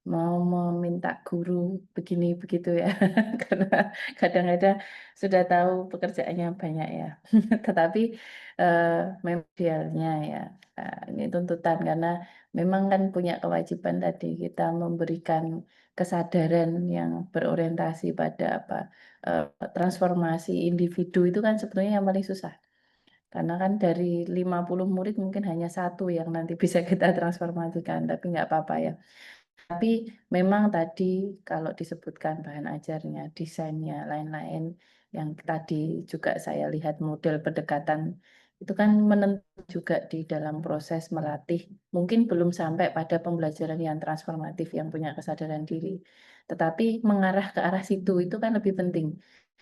Speaker 1: mau meminta guru begini begitu ya, karena kadang-kadang sudah tahu pekerjaannya banyak ya, tetapi memang idealnya ya, ini tuntutan karena memang kan punya kewajiban tadi kita memberikan kesadaran yang berorientasi pada transformasi individu itu kan sebetulnya yang paling susah. Karena kan dari 50 murid mungkin hanya satu yang nanti bisa kita transformasikan, tapi nggak apa-apa ya. Tapi memang tadi kalau disebutkan bahan ajarnya, desainnya, lain-lain, yang tadi juga saya lihat model pendekatan, itu kan menentukan juga di dalam proses melatih. Mungkin belum sampai pada pembelajaran yang transformatif, yang punya kesadaran diri. Tetapi mengarah ke arah situ itu kan lebih penting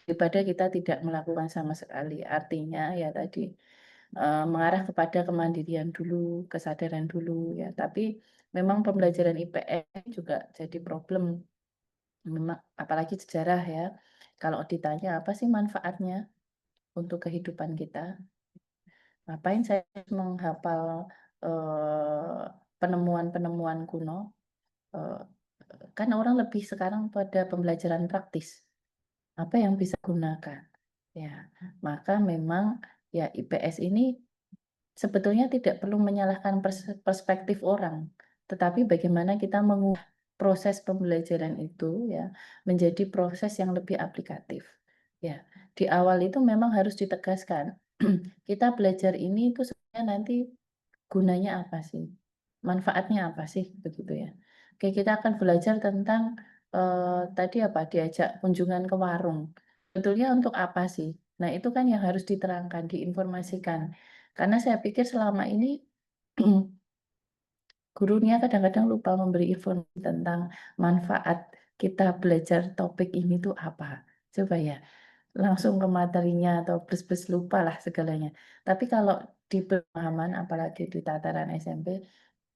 Speaker 1: daripada kita tidak melakukan sama sekali. Artinya ya tadi mengarah kepada kemandirian dulu, kesadaran dulu ya. Tapi memang pembelajaran IPS juga jadi problem. Memang apalagi sejarah ya. Kalau ditanya apa sih manfaatnya untuk kehidupan kita? Ngapain saya menghafal penemuan-penemuan kuno? Eh, kan orang lebih sekarang pada pembelajaran praktis. Apa yang bisa gunakan? Ya, maka memang ya IPS ini sebetulnya tidak perlu menyalahkan perspektif orang, tetapi bagaimana kita mengubah proses pembelajaran itu ya menjadi proses yang lebih aplikatif. Ya, di awal itu memang harus ditegaskan. Kita belajar ini itu sebenarnya nanti gunanya apa sih? Manfaatnya apa sih begitu ya. Oke, kita akan belajar tentang tadi diajak kunjungan ke warung. Sebetulnya untuk apa sih? Nah, itu kan yang harus diterangkan, diinformasikan. Karena saya pikir selama ini gurunya kadang-kadang lupa memberi informasi tentang manfaat kita belajar topik ini tuh apa. Coba ya, langsung ke materinya atau plus-plus lupa lah segalanya. Tapi kalau di pemahaman, apalagi di tataran SMP,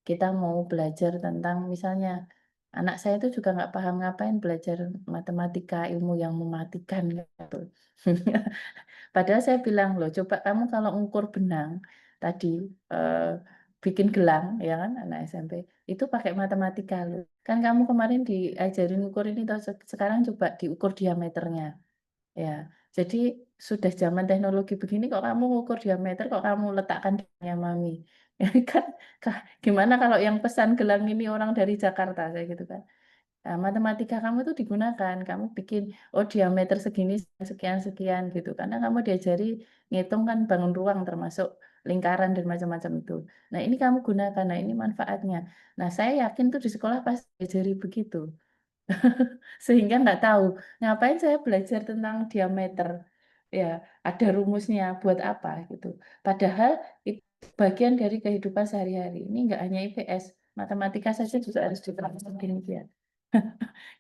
Speaker 1: kita mau belajar tentang misalnya anak saya itu juga nggak paham ngapain belajar matematika, ilmu yang mematikan gitu. Padahal saya bilang loh, coba kamu kalau ngukur benang tadi bikin gelang ya kan anak SMP itu pakai matematika loh. Kan kamu kemarin diajarin ukur ini, atau sekarang coba diukur diameternya. Ya, jadi sudah zaman teknologi begini kok kamu ngukur diameter, kok kamu letakkan di mami. Ya kan, gimana kalau yang pesan gelang ini orang dari Jakarta, saya gitu kan. Nah, matematika kamu itu digunakan, kamu bikin, oh diameter segini, sekian-sekian gitu. Karena kamu diajari ngitung kan bangun ruang termasuk lingkaran dan macam-macam itu. Nah, ini kamu gunakan, nah ini manfaatnya. Nah, saya yakin tuh di sekolah pasti diajari begitu. Sehingga nggak tahu, ngapain saya belajar tentang diameter. Ya, ada rumusnya, buat apa gitu. Padahal itu bagian dari kehidupan sehari-hari. Ini nggak hanya IPS, matematika saja juga harus dipelajari demikian.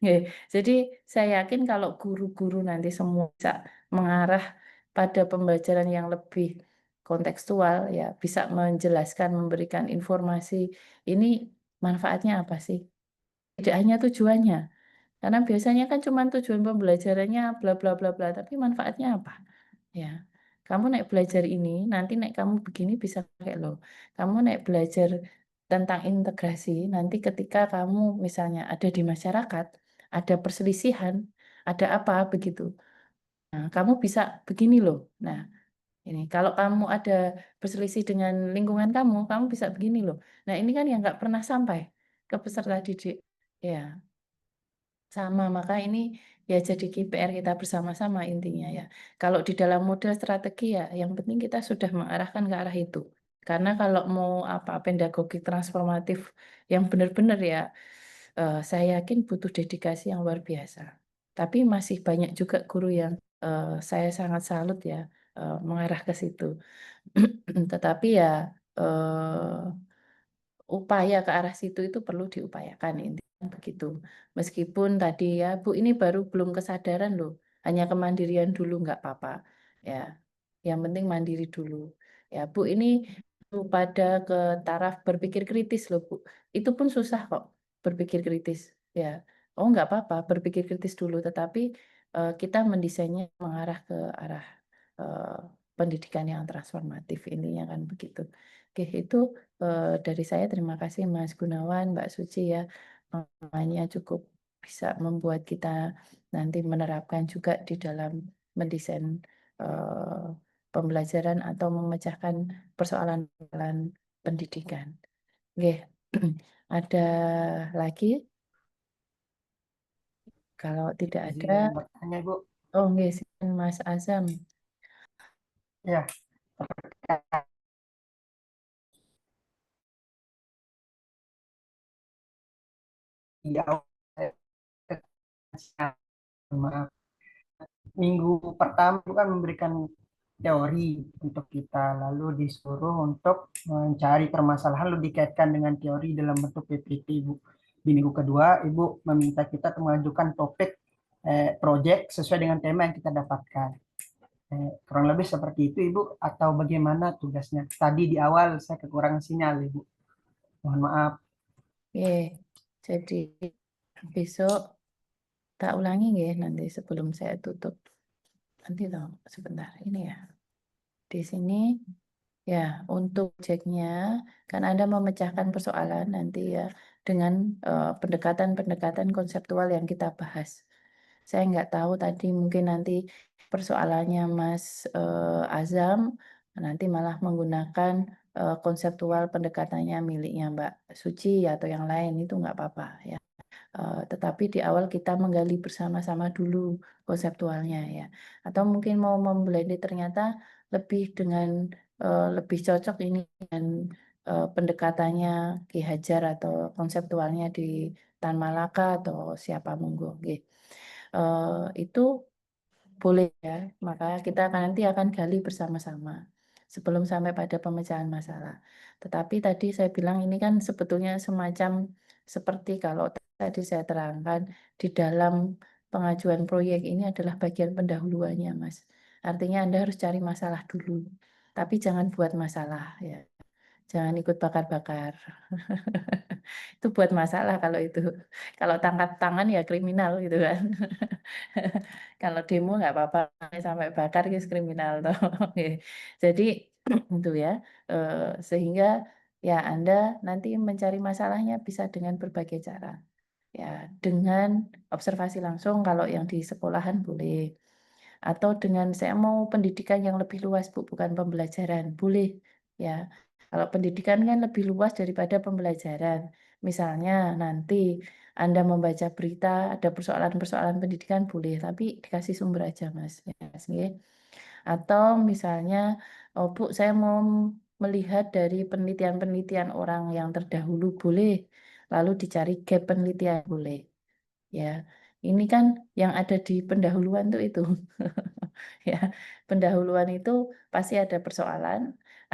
Speaker 1: Nggih, jadi saya yakin kalau guru-guru nanti semua bisa mengarah pada pembelajaran yang lebih kontekstual, ya bisa menjelaskan, memberikan informasi, ini manfaatnya apa sih? Tidak hanya tujuannya, karena biasanya kan cuma tujuan pembelajarannya bla bla bla bla, tapi manfaatnya apa? Ya, kamu naik belajar ini, nanti naik kamu begini bisa pakai loh. Kamu naik belajar tentang integrasi, nanti ketika kamu misalnya ada di masyarakat, ada perselisihan, ada apa begitu. Nah, kamu bisa begini loh. Nah, ini kalau kamu ada berselisih dengan lingkungan kamu bisa begini loh. Nah, ini kan yang nggak pernah sampai ke peserta didik. Ya, sama, maka ini ya jadi PR kita bersama-sama intinya ya. Kalau di dalam model strategi ya, yang penting kita sudah mengarahkan ke arah itu. Karena kalau mau apa pedagogi transformatif yang benar-benar ya, saya yakin butuh dedikasi yang luar biasa. Tapi masih banyak juga guru yang saya sangat salut ya mengarah ke situ. Tetapi ya eh, upaya ke arah situ itu perlu diupayakan intinya begitu. Meskipun tadi ya Bu ini baru belum kesadaran loh, hanya kemandirian dulu nggak apa-apa. Ya, yang penting mandiri dulu. Ya Bu ini pada ke taraf berpikir kritis loh Bu. Itu pun susah kok berpikir kritis. Ya, oh nggak apa-apa berpikir kritis dulu, tetapi kita mendesainnya mengarah ke arah eh, pendidikan yang transformatif intinya kan begitu. Oke, itu dari saya terima kasih Mas Gunawan, Mbak Suci ya. Namanya cukup bisa membuat kita nanti menerapkan juga di dalam mendesain eh, pembelajaran atau memecahkan persoalan-persoalan pendidikan. Oke, ada lagi? Kalau tidak ada,
Speaker 8: Izin bertanya, Bu.
Speaker 1: oh nggih, silakan Mas Azam.
Speaker 8: Ya, di awal maaf, minggu pertama itu kan memberikan teori untuk kita, lalu disuruh untuk mencari permasalahan lalu dikaitkan dengan teori dalam bentuk PPT, Bu. Di minggu kedua, Ibu meminta kita untuk mengajukan topik project sesuai dengan tema yang kita dapatkan. Kurang lebih seperti itu, Ibu, atau bagaimana tugasnya? Tadi di awal saya kekurangan sinyal, Ibu. Mohon maaf.
Speaker 1: Oke, jadi besok tak ulangi ya nanti sebelum saya tutup. Nanti dong sebentar ini ya. Di sini ya untuk ceknya kan Anda memecahkan persoalan nanti ya dengan pendekatan-pendekatan konseptual yang kita bahas. Saya nggak tahu tadi mungkin nanti persoalannya Mas Azam nanti malah menggunakan konseptual pendekatannya miliknya Mbak Suci atau yang lain itu nggak apa-apa ya. Tetapi di awal kita menggali bersama-sama dulu konseptualnya ya. Atau mungkin mau memblended ternyata lebih dengan lebih cocok ini dengan pendekatannya Ki Hajar atau konseptualnya di Tan Malaka atau siapa monggo. Nggih. Itu boleh ya, maka kita nanti akan gali bersama-sama sebelum sampai pada pemecahan masalah. Tetapi tadi saya bilang ini kan sebetulnya semacam seperti kalau tadi saya terangkan di dalam pengajuan proyek ini adalah bagian pendahuluannya, Mas. Artinya Anda harus cari masalah dulu, tapi jangan buat masalah ya. Jangan ikut bakar-bakar. Itu buat masalah kalau itu. Kalau tangkap tangan ya kriminal gitu kan. Kalau demo nggak apa-apa sampai bakar ya kriminal toh. Oke. Jadi itu ya. Sehingga ya Anda nanti mencari masalahnya bisa dengan berbagai cara. Ya, dengan observasi langsung kalau yang di sekolahan boleh. Atau dengan saya mau pendidikan yang lebih luas Bu, bukan pembelajaran. Boleh ya. Kalau pendidikan kan lebih luas daripada pembelajaran. Misalnya nanti Anda membaca berita, ada persoalan-persoalan pendidikan boleh, tapi dikasih sumber aja Mas. Ya, Mas, nggih. Atau misalnya, oh Bu, saya mau melihat dari penelitian-penelitian orang yang terdahulu boleh, lalu dicari gap penelitian boleh. Ya, ini kan yang ada di pendahuluan tuh itu. Ya, pendahuluan itu pasti ada persoalan,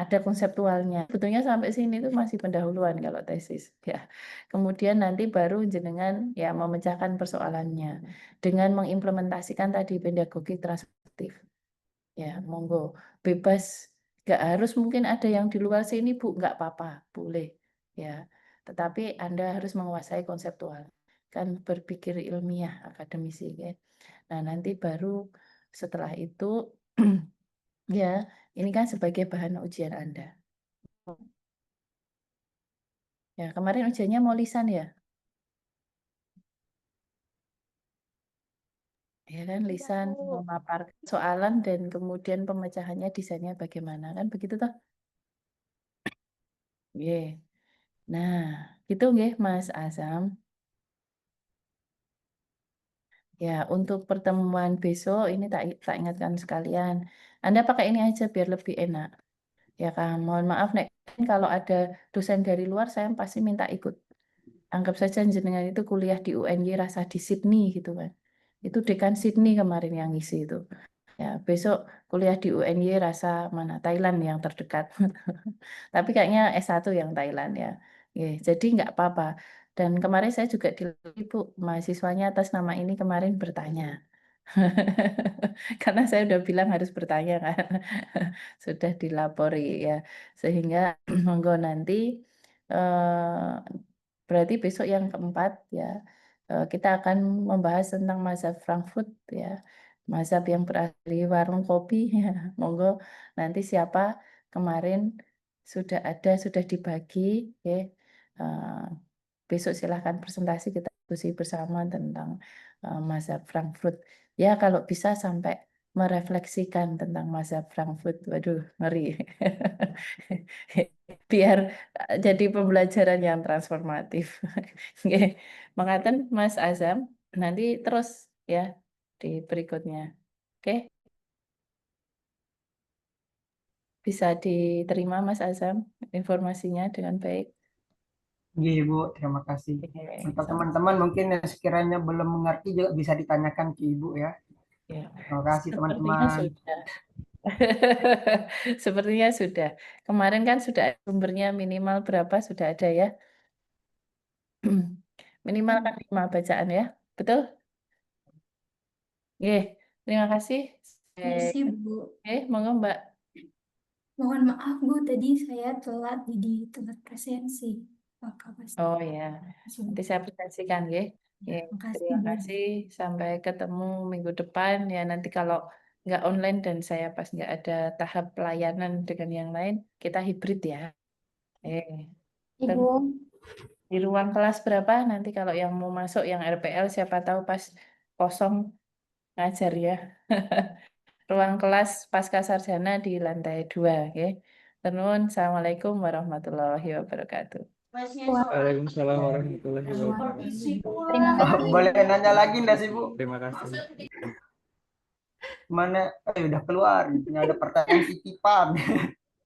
Speaker 1: ada konseptualnya. Sebetulnya sampai sini itu masih pendahuluan kalau tesis. Ya, kemudian nanti baru jenengan ya memecahkan persoalannya dengan mengimplementasikan tadi pedagogi transformatif. Ya, monggo bebas. Nggak harus mungkin ada yang di luar sini Bu, nggak apa-apa, boleh. Ya, tetapi Anda harus menguasai konseptual. Kan berpikir ilmiah akademisi ya. Nah, nanti baru setelah itu ya, ini kan sebagai bahan ujian Anda. Ya, kemarin ujiannya mau lisan ya? Ya kan,
Speaker 5: Iya,
Speaker 1: lisan
Speaker 5: Bu.
Speaker 1: memaparkan soalan dan kemudian pemecahannya desainnya bagaimana kan begitu toh? Nggih. Nah, gitu nggih Mas Azam. Ya, untuk pertemuan besok ini tak ingatkan sekalian. Anda pakai ini aja biar lebih enak. Ya kan, mohon maaf Nek, kalau ada dosen dari luar saya pasti minta ikut. Anggap saja jenengan itu kuliah di UNY rasa di Sydney gitu kan. Itu dekan Sydney kemarin yang ngisi itu. Ya, besok kuliah di UNY rasa mana Thailand yang terdekat. Tapi kayaknya S1 yang Thailand ya. Jadi nggak apa-apa. Dan kemarin saya juga dilatih Bu, mahasiswanya atas nama ini kemarin bertanya. Karena saya udah bilang harus bertanya kan. Sudah dilapori ya. Sehingga monggo nanti eh, berarti besok yang keempat ya kita akan membahas tentang mazhab Frankfurt ya. Mazhab yang berasal warung kopi ya. Monggo nanti siapa kemarin sudah ada sudah dibagi ya. Eh, Besok silahkan presentasi kita diskusi bersama tentang mazhab Frankfurt. Ya kalau bisa sampai merefleksikan tentang mazhab Frankfurt. Waduh, ngeri. Biar jadi pembelajaran yang transformatif. Oke, Mengatakan Mas Azam, nanti terus ya di berikutnya. Oke, bisa diterima Mas Azam informasinya dengan baik.
Speaker 8: Iya, Ibu, terima kasih.
Speaker 1: Oke,
Speaker 8: Untuk
Speaker 1: sama.
Speaker 8: teman-teman mungkin yang sekiranya belum mengerti juga bisa ditanyakan ke Ibu ya.
Speaker 1: Ya.
Speaker 8: Terima kasih
Speaker 1: Sepertinya
Speaker 8: teman-teman.
Speaker 1: sudah. Sepertinya sudah. Kemarin kan sudah ada sumbernya minimal berapa sudah ada ya. Minimal kan 5 bacaan ya. Betul? Oke, terima kasih.
Speaker 6: Merci, Bu.
Speaker 1: Monggo Mbak.
Speaker 6: Mohon maaf, Bu, tadi saya telat, jadi telat presensi. Maka pasti.
Speaker 1: Oh ya, nanti saya presentasikan ya.
Speaker 6: Makasih,
Speaker 1: Terima
Speaker 6: Bu.
Speaker 1: kasih. Sampai ketemu minggu depan ya. Nanti kalau nggak online dan saya pas nggak ada tahap pelayanan dengan yang lain, kita hibrid ya.
Speaker 4: Ibu,
Speaker 1: Di ruang kelas berapa? Nanti kalau yang mau masuk yang RPL siapa tahu pas kosong ngajar ya. Ruang kelas pasca sarjana di lantai 2, ya. Terus, Assalamualaikum warahmatullahi wabarakatuh.
Speaker 2: Waalaikumsalam warahmatullahi wabarakatuh.
Speaker 4: terima kasih.
Speaker 8: Boleh nanya lagi enggak sih, Bu?
Speaker 2: Terima kasih.
Speaker 8: Mana? Udah keluar. Ini ada pertanyaan titipan.